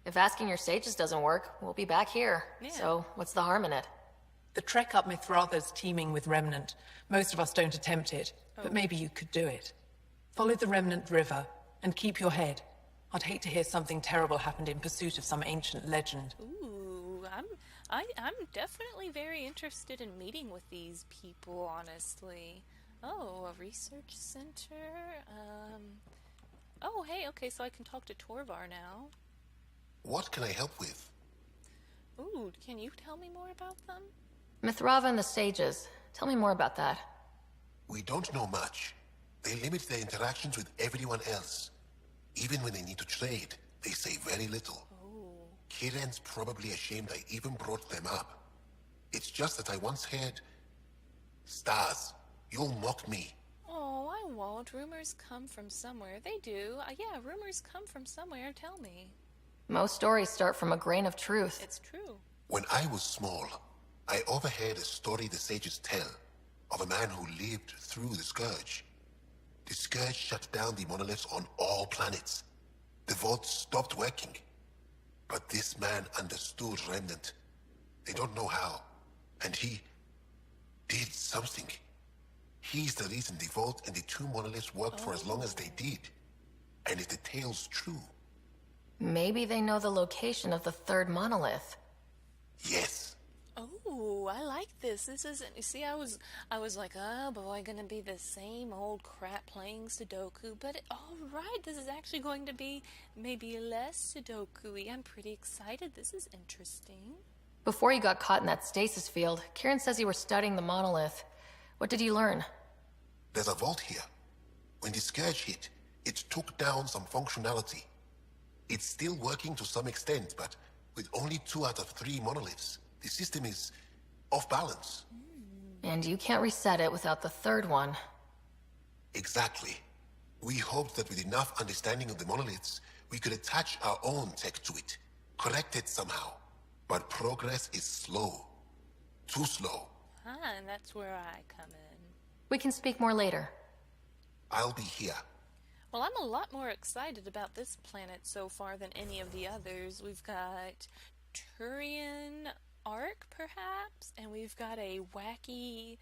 If asking your sages doesn't work, we'll be back here. Yeah. So, what's the harm in it? The trek up Mithratha's teeming with remnant. Most of us don't attempt it, but maybe you could do it. Follow the remnant river, and keep your head. I'd hate to hear something terrible happened in pursuit of some ancient legend. Ooh, I'm definitely very interested in meeting with these people, honestly. Oh, a research center? Oh, hey, okay, so I can talk to Torvar now. What can I help with? Ooh, can you tell me more about them? Mithratha and the sages. Tell me more about that. We don't know much. They limit their interactions with everyone else. Even when they need to trade, they say very little. Kiren's probably ashamed I even brought them up. It's just that I once heard... Stars, you'll mock me. Oh, I won't. Rumors come from somewhere. They do. Yeah, rumors come from somewhere. Tell me. Most stories start from a grain of truth. It's true. When I was small, I overheard a story the sages tell of a man who lived through the Scourge. The Scourge shut down the monoliths on all planets. The vaults stopped working. But this man understood Remnant. They don't know how. And he did something. He's the reason the vault and the 2 monoliths worked for as long as they did. And if the tale's true... Maybe they know the location of the 3rd monolith. Yes. Oh, I like this. This isn't... You see, I was like, oh boy, gonna be the same old crap playing Sudoku. But, alright, this is actually going to be maybe less Sudoku-y. I'm pretty excited. This is interesting. Before you got caught in that stasis field, Kiren says you were studying the monolith. What did you learn? There's a vault here. When the Scourge hit, it took down some functionality. It's still working to some extent, but with only 2 out of 3 monoliths, the system is off balance. And you can't reset it without the 3rd one. Exactly. We hoped that with enough understanding of the monoliths, We could attach our own tech to it, correct it somehow. But progress is slow. Too slow. And that's where I come in. We can speak more later. I'll be here. Well, I'm a lot more excited about this planet so far than any of the others. We've got Turian Ark, perhaps, and we've got a wacky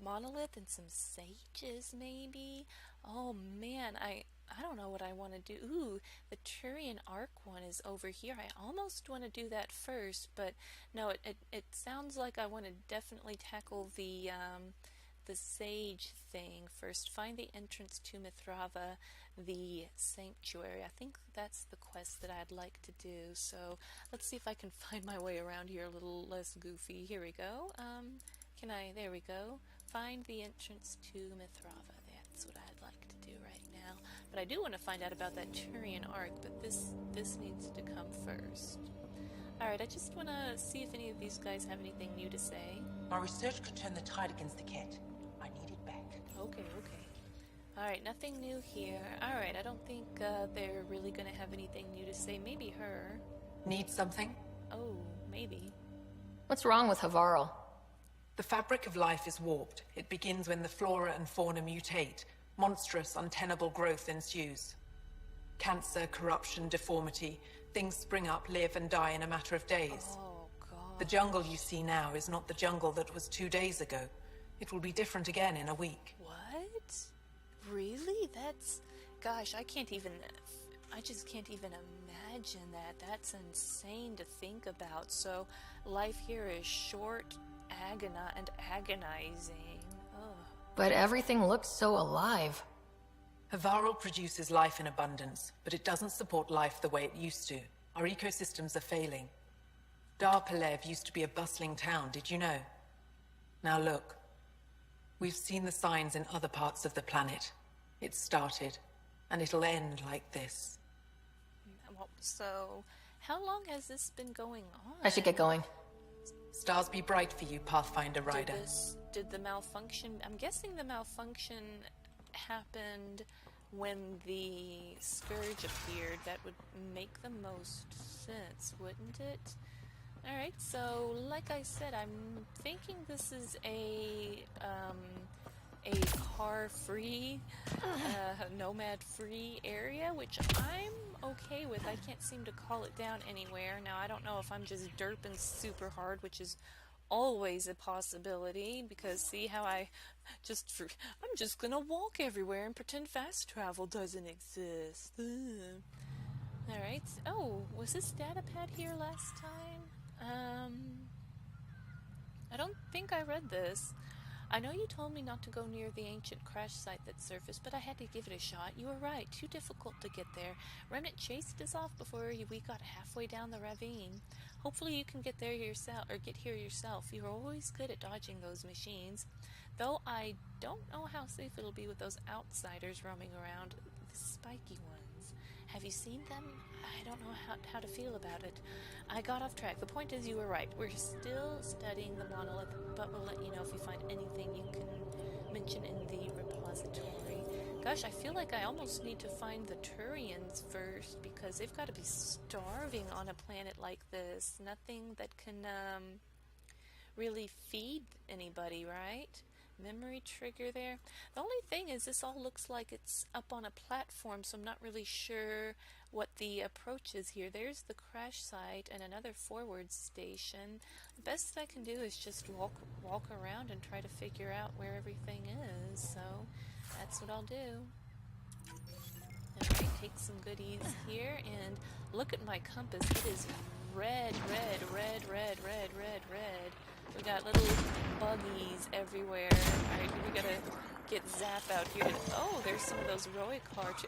monolith and some sages, maybe. Oh man, I don't know what I want to do. Ooh, the Turian Ark one is over here. I almost want to do that first, but no, it sounds like I want to definitely tackle the sage thing first. Find the entrance to Mithrava, the sanctuary. I think that's the quest that I'd like to do. So let's see if I can find my way around here a little less goofy. Here we go. There we go. Find the entrance to Mithrava. That's what I'd like to do right now. But I do want to find out about that Turian Ark, but this needs to come first. Alright, I just want to see if any of these guys have anything new to say. My research could turn the tide against the cat. I need it back. Okay. Alright, nothing new here. Alright, I don't think they're really going to have anything new to say. Maybe her. Need something? Oh, maybe. What's wrong with Havarl? The fabric of life is warped. It begins when the flora and fauna mutate. Monstrous, untenable growth ensues. Cancer, corruption, deformity. Things spring up, live, and die in a matter of days. Oh, God. The jungle you see now is not the jungle that was 2 days ago. It will be different again in a week. What? Really? That's... Gosh, I just can't even imagine that. That's insane to think about. So, life here is short, agonizing. Ugh. But everything looks so alive. Havarl produces life in abundance, but it doesn't support life the way it used to. Our ecosystems are failing. Dar Palev used to be a bustling town, did you know? Now look. We've seen the signs in other parts of the planet. It started, and it'll end like this. So, how long has this been going on? I should get going. Stars be bright for you, Pathfinder Ryder. Did the malfunction... I'm guessing the malfunction happened when the Scourge appeared. That would make the most sense, wouldn't it? Alright, so like I said, I'm thinking this is a car-free, nomad-free area, which I'm okay with. I can't seem to call it down anywhere. Now, I don't know if I'm just derping super hard, which is always a possibility, because see how I'm just gonna walk everywhere and pretend fast travel doesn't exist. Alright, oh, was this data pad here last time? I don't think I read this. I know you told me not to go near the ancient crash site that surfaced, but I had to give it a shot. You were right, too difficult to get there. Remnant chased us off before we got halfway down the ravine. Hopefully you can get there yourself, or get here yourself. You're always good at dodging those machines. Though I don't know how safe it'll be with those outsiders roaming around, the spiky ones. Have you seen them? I don't know how to feel about it. I got off track. The point is, you were right. We're still studying the monolith, but we'll let you know if we find anything you can mention in the repository. Gosh, I feel like I almost need to find the Turians first, because they've got to be starving on a planet like this. Nothing that can really feed anybody, right? Memory trigger there. The only thing is, this all looks like it's up on a platform, so I'm not really sure what the approach is here. There's the crash site and another forward station. The best I can do is just walk around and try to figure out where everything is, so that's what I'll do. Alright, take some goodies here, and look at my compass. It is red. We got little buggies everywhere. Alright, we gotta get Zap out here. Oh, there's some of those Roy cards.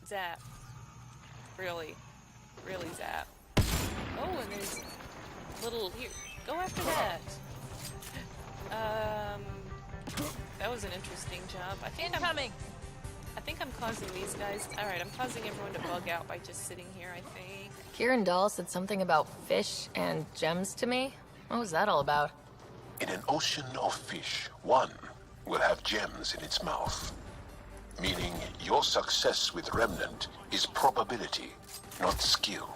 Zap. Really Zap. Oh, and there's little... Here, go after that. That was an interesting job. I think I'm causing these guys... Alright, I'm causing everyone to bug out by just sitting here, I think. Kieran Dahl said something about fish and gems to me. What was that all about? In an ocean of fish, one will have gems in its mouth. meaning your success with Remnant is probability, not skill.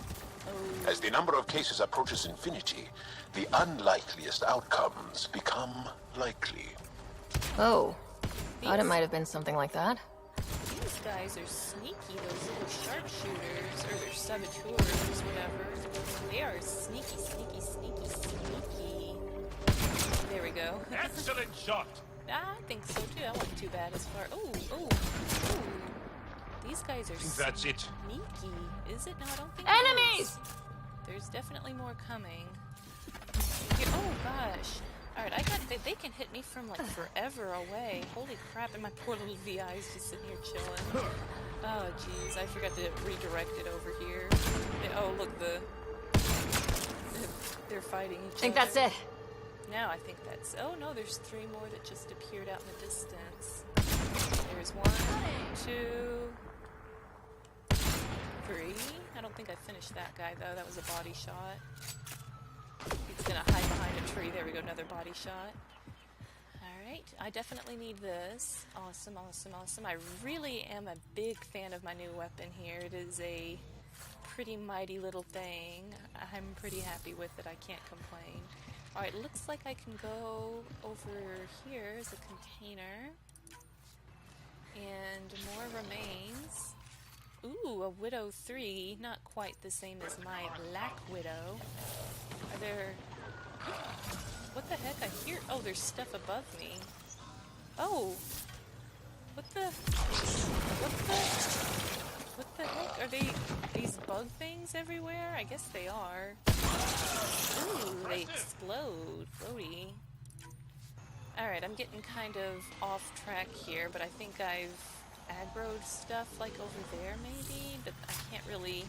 As the number of cases approaches infinity, the unlikeliest outcomes become likely. Oh. Thought it might have been something like that. These guys are sneaky, those little sharpshooters, or they're saboteurs, whatever. They are sneaky, sneaky, sneaky, sneaky. There we go. Excellent shot! I think so too. I wasn't too bad as far. Oh. These guys are That's it. sneaky. Is it? No, I don't think Enemies! it is. There's definitely more coming. Oh gosh. Alright, they can hit me from like forever away. Holy crap, and my poor little VI's just sitting here chilling. Oh jeez, I forgot to redirect it over here. Oh look, they're fighting each other. Think that's it. No, I think that's... Oh no, there's 3 more that just appeared out in the distance. There's 1, 2, 3. I don't think I finished that guy though. That was a body shot. He's gonna hide behind a tree. There we go, another body shot. Alright, I definitely need this. Awesome, awesome, awesome. I really am a big fan of my new weapon here. It is a pretty mighty little thing. I'm pretty happy with it. I can't complain. Alright, looks like I can go over here as a container. And more remains. Ooh, a Widow 3. Not quite the same as my Black Widow. Are there... What the heck? I hear... Oh, there's stuff above me. Oh! What the heck? Are they these bug things everywhere? I guess they are. Ooh, they explode. Floaty. Alright, I'm getting kind of off track here, but I think I've aggroed stuff like over there maybe, but I can't really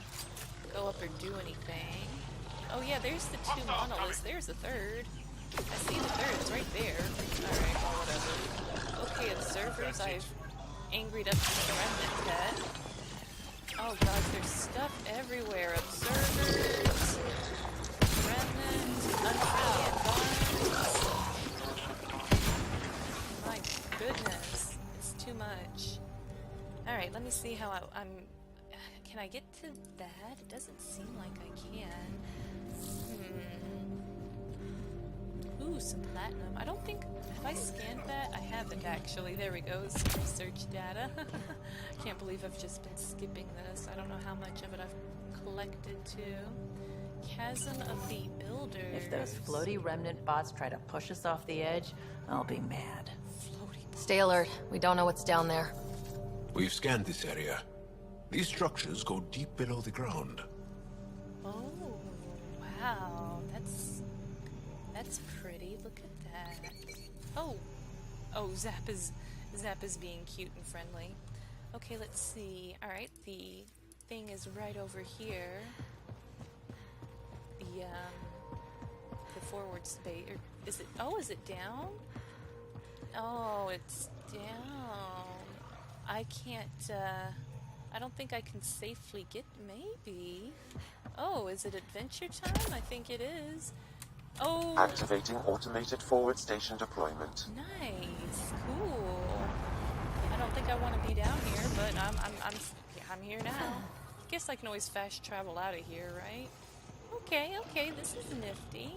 go up or do anything. Oh yeah, there's the 2 monoliths. There's the 3rd. I see the 3rd. It's right there. Alright, well, whatever. Okay, observers. I've angried up the remnant head. Oh gosh, there's stuff everywhere. Observers, remnant, unfriendly environments. My goodness, it's too much. Alright, let me see how I'm... Can I get to that? It doesn't seem like I can. Ooh, some platinum. I don't think... Have I scanned that? I haven't actually. There we go. Some research data. I can't believe I've just been skipping this. I don't know how much of it I've collected too. Chasm of the Builders. If those floaty remnant bots try to push us off the edge, I'll be mad. Stay alert. We don't know what's down there. We've scanned this area. These structures go deep below the ground. Oh, wow. That's pretty. Look at that. Oh, Zap is being cute and friendly. Okay, let's see. All right, the thing is right over here. The forward space. Or is it? Oh, is it down? Oh, it's down. I can't. I don't think I can safely get. Maybe. Oh, is it adventure time? I think it is. Oh. Activating automated forward station deployment. Nice. Cool. I don't think I want to be down here, but I'm here now. Guess I can always fast travel out of here, right? Okay, this is nifty.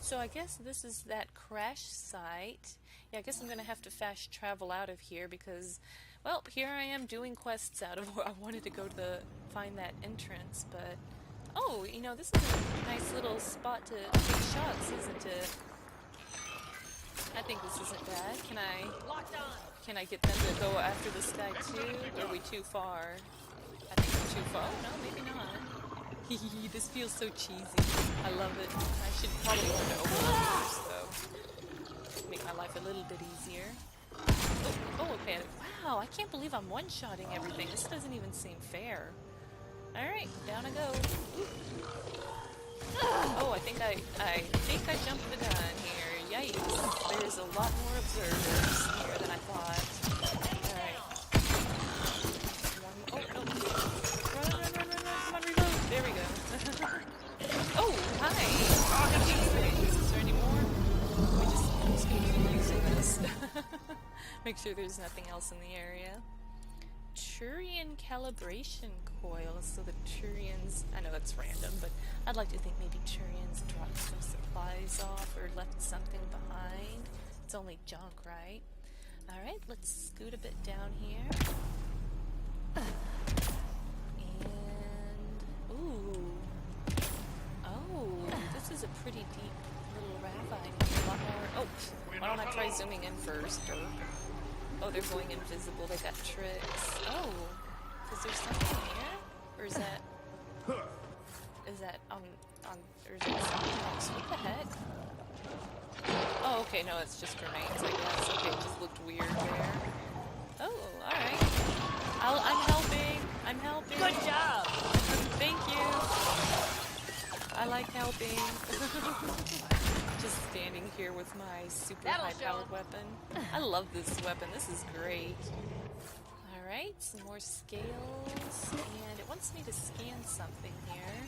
So I guess this is that crash site. Yeah, I guess I'm gonna have to fast travel out of here because, well, here I am doing quests out of where I wanted to go to find that entrance, but oh, you know, this is a nice little spot to take shots, isn't it? I think this isn't bad. Can I get them to go after this guy too? Or are we too far? I think we're too far. Oh no, maybe not. This feels so cheesy. I love it. I should probably learn to overload this though. Make my life a little bit easier. Oh, okay. Wow, I can't believe I'm one-shotting everything. This doesn't even seem fair. Alright, down I go. Oh, I think I jumped the gun here. Yikes. There's a lot more observers here than I thought. Alright. Run. Come on, reload. There we go. Oh, hi. Is there any more? I'm just gonna keep using this. make sure there's nothing else in the area. Turian calibration coil. So the Turians, I know that's random, but I'd like to think maybe Turians dropped some supplies off or left something behind. It's only junk, right? Alright, let's scoot a bit down here. And, ooh. Oh, this is a pretty deep little ravine. A lot more. Oh, why don't I try zooming in first? Or, oh, they're going invisible. They got tricks. Oh, is there something here? Or is that? Is that or is it something else? What the heck? Oh, okay. No, it's just grenades, I guess. Okay, it just looked weird there. Oh, all right. I'm helping. I'm helping. Good job. Thank you. I like helping. Just standing here with my super high-powered weapon. I love this weapon. This is great. Alright, some more scales. And it wants me to scan something here.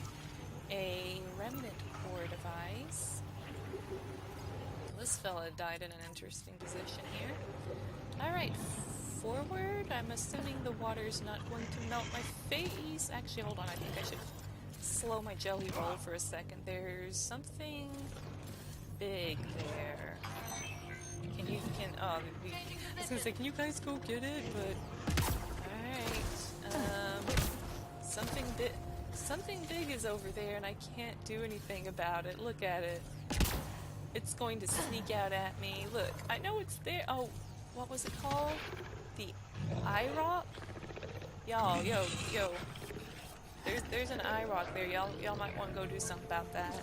A remnant core device. This fella died in an interesting position here. Alright, forward. I'm assuming the water's not going to melt my face. Actually, hold on. I think I should slow my jelly roll for a second. There's something big there. I was gonna say, can you guys go get it? But, alright. Something big is over there and I can't do anything about it. Look at it. It's going to sneak out at me. Look, I know it's there. Oh, what was it called? The eye rock? Y'all, yo. There's an eye rock there. Y'all might want to go do something about that.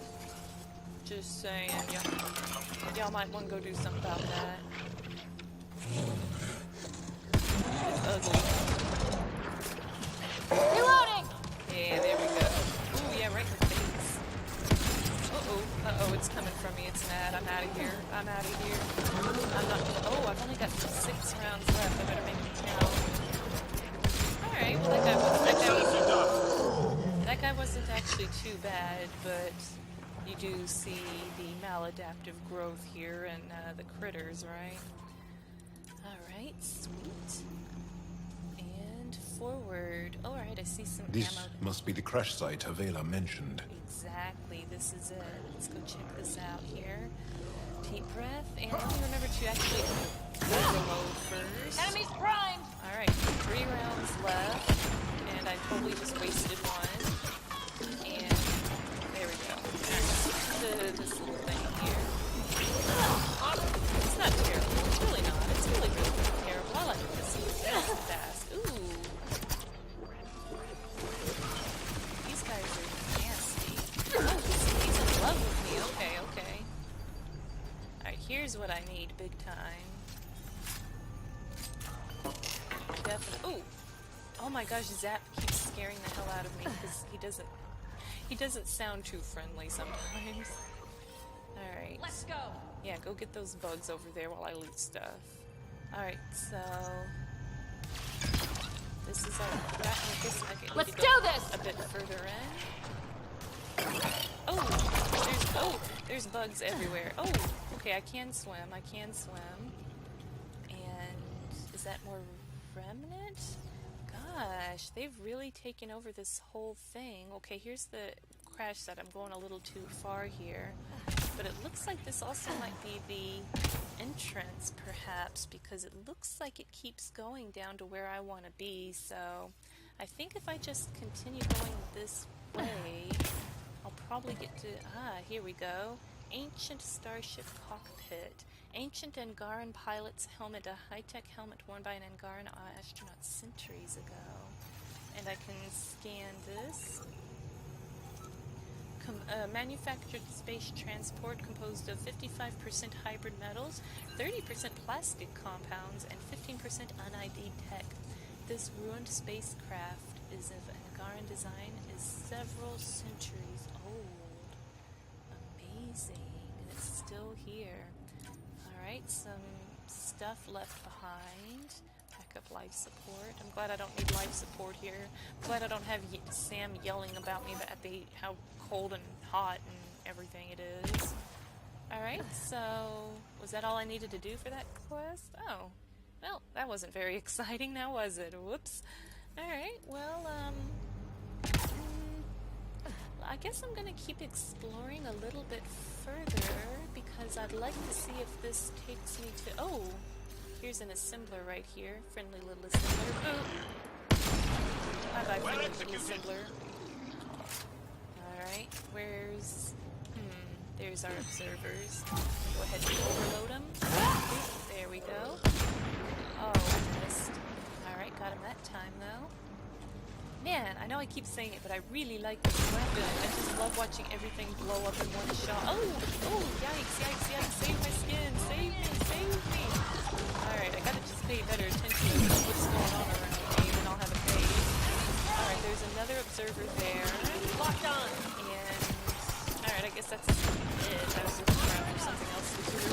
Just saying, y'all might want to go do something about that. It's ugly. Reloading! Yeah, there we go. Ooh, yeah, right in the face. Uh-oh, it's coming from me. It's mad. I'm out of here. I'm not. Oh, I've only got 6 rounds left. I better make it count. Alright, well that guy wasn't actually too bad, but you do see the maladaptive growth here and the critters, right? Alright, sweet. And forward. Alright, I see some This ammo. must be the crash site Havarl mentioned. Exactly, this is it. Let's go check this out here. Deep breath, and let me remember to actually overload first. Enemies primed! Alright, 3 rounds left, and I totally just wasted one. And there we go. This little thing here. It's not terrible. It's really not. It's really terrible. I like this nice and fast. Ooh. These guys are nasty. Oh, he's in love with me. Okay. Alright, here's what I need big time. Definitely. Ooh. Oh my gosh, Zap keeps scaring the hell out of me because he doesn't sound too friendly sometimes. Alright. Let's go! Yeah, go get those bugs over there while I loot stuff. Alright, so this is our Let's do this! A bit further in. There's bugs everywhere. Oh, okay, I can swim. And is that more remnant? Gosh, they've really taken over this whole thing. Okay, here's the crash site. I'm going a little too far here. But it looks like this also might be the entrance, perhaps, because it looks like it keeps going down to where I want to be. So I think if I just continue going this way, I'll probably get to... here we go. Ancient starship cockpit. Ancient Angaran pilot's helmet, a high-tech helmet worn by an Angaran astronaut centuries ago. And I can scan this. Manufactured space transport composed of 55% hybrid metals, 30% plastic compounds, and 15% unID'd tech. This ruined spacecraft is of Angaran design, is several centuries old. Amazing. And it's still here. Alright, some stuff left behind. Pack up life support. I'm glad I don't need life support here. I'm glad I don't have Sam yelling about me at how cold and hot and everything it is. Alright, so was that all I needed to do for that quest? Oh, Well, that wasn't very exciting now, was it? Whoops. Alright, well, I guess I'm gonna keep exploring a little bit further, because I'd like to see if this takes me to... Oh! Here's an assembler right here. Friendly little assembler. Bye-bye, friendly little assembler. Alright, where's... there's our observers. Go ahead and overload them. There we go. Oh, I missed. Alright, got him that time, though. Man, I know I keep saying it, but I really like this weapon. I just love watching everything blow up in one shot. Oh! Oh! Yikes, yikes, yikes! Save my skin! Save me! Save me! Alright, I gotta just pay better attention to what's going on around me, and I'll have a cave. Alright, there's another observer there. Locked on! And... Alright, I guess that's it. I was looking around for something else to do.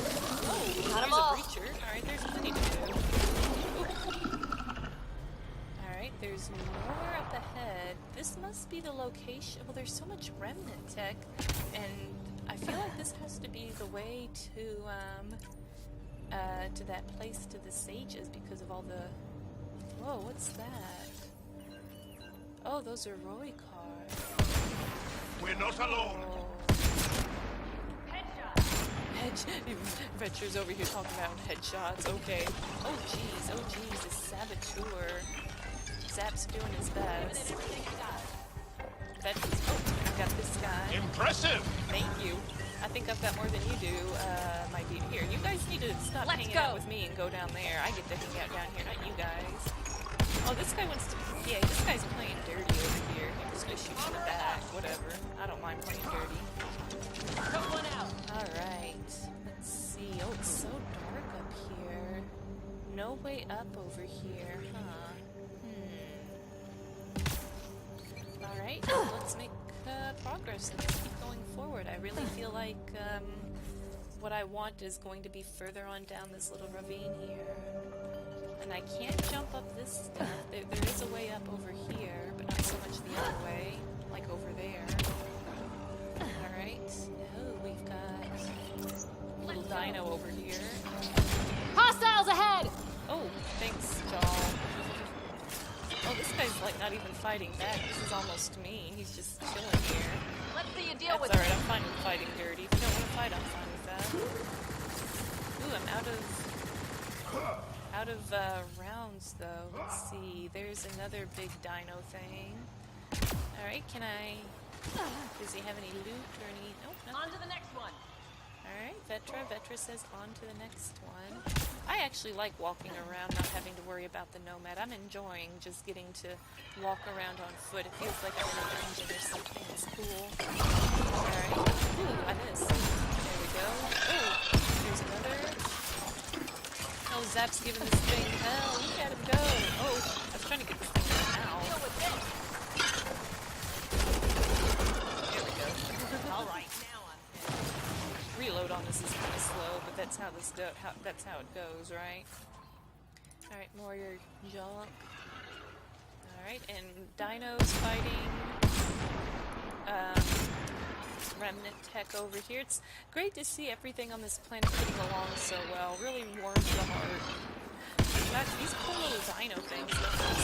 Oh! Got 'em there's all. a breacher. Alright, there's plenty to do. Alright, there's more up ahead. This must be the location. Well, there's so much remnant tech, and I feel like this has to be the way to that place to the sages because of all the... Whoa, what's that? Oh, those are Roy cars. We're not alone. Venture's over here talking about headshots. Okay. Oh jeez, this saboteur. Zap's doing his best. I got this guy. Impressive! Thank you. I think I've got more than you do, my dude. Here, you guys need to stop hanging out with me and go down there. I get to hang out down here, not you guys. Oh, this guy wants to... Yeah, this guy's playing dirty over here. I'm just gonna shoot him in the back. Whatever. I don't mind playing dirty. Put one out! Alright. Let's see. Oh, it's so dark up here. No way up over here, huh? Alright, let's make progress. Let's keep going forward. I really feel like what I want is going to be further on down this little ravine here. And I can't jump up this stuff. There is a way up over here, but not so much the other way, like over there. Alright. Oh, we've got a little dino over here. Hostiles ahead! Oh, thanks, Jaw. Oh, this guy's like not even fighting back. This is almost me. He's just chilling here. Let's see you deal with That's alright, I'm fine with fighting dirty. If you don't want to fight, I'm fine with that. Ooh, I'm out of rounds though. Let's see. There's another big dino thing. Alright, can I... Does he have any loot or any... Nope, nothing. On to the next one. Alright, Vetra says on to the next one. I actually like walking around, not having to worry about the nomad. I'm enjoying just getting to walk around on foot. It feels like I'm in a dungeon or something. It's cool. Alright. Ooh, I missed. There we go. Oh, there's another. Oh, Zap's giving this thing hell. Look at him go. Oh, I was trying to get this thing out. There we go. Alright, Reload on this is kind of slow, but that's how that's how it goes, right? All right, more your junk. All right, and dinos fighting remnant tech over here. It's great to see everything on this planet getting along so well. Really warms the heart. God, these cool little dino things look like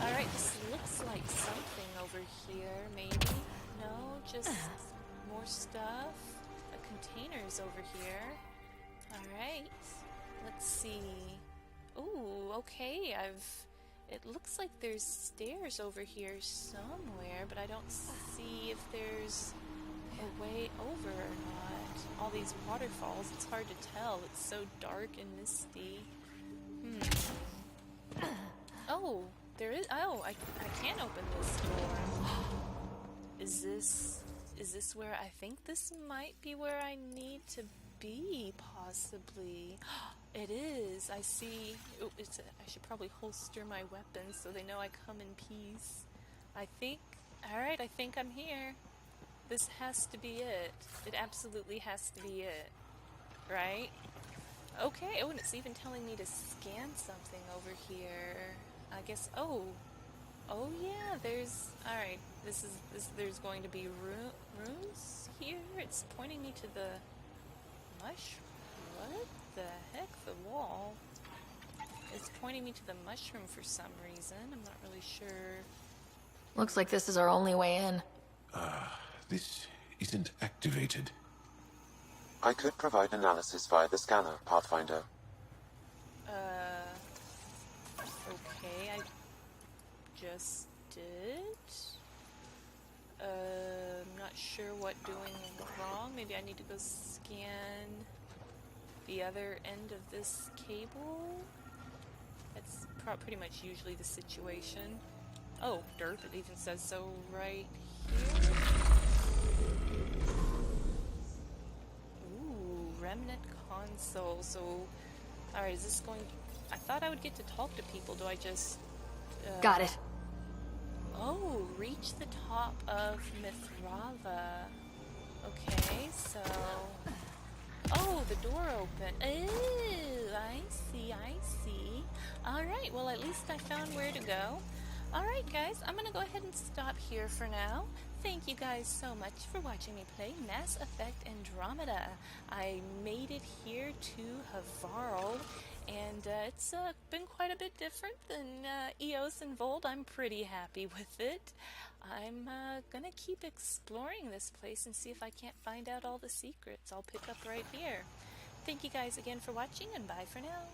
all right, this looks like something over here, maybe. No, just more stuff. The container's over here. Alright. Let's see. Ooh, okay. It looks like there's stairs over here somewhere, but I don't see if there's a way over or not. All these waterfalls, it's hard to tell. It's so dark and misty. Oh, there is... Oh, I can open this door. Is this where I think this might be where I need to be, possibly? It is. I see. Oh, I should probably holster my weapons so they know I come in peace. I think... Alright, I think I'm here. This has to be it. It absolutely has to be it. Right? Okay. Oh, and it's even telling me to scan something over here. I guess... Oh, yeah, there's... Alright, there's going to be runes here? It's pointing me to the... What? the heck? The wall is pointing me to the mushroom for some reason. I'm not really sure. Looks like this is our only way in. This isn't activated. I could provide analysis via the scanner, Pathfinder. Okay, I just did. I'm not sure what doing wrong. Maybe I need to go scan the other end of this cable. That's pretty much usually the situation. Oh, derp, it even says so right here. Ooh, remnant console. So, alright, is this going... I thought I would get to talk to people. Do I just... Got it. Oh, reach the top of Mithrava. Okay, so... Oh, the door open. Oh, I see. Alright, well at least I found where to go. Alright guys, I'm gonna go ahead and stop here for now. Thank you guys so much for watching me play Mass Effect Andromeda. I made it here to Havarl, and it's been quite a bit different than EOS and Volt. I'm pretty happy with it. I'm gonna keep exploring this place and see if I can't find out all the secrets. I'll pick up right here. Thank you guys again for watching, and bye for now.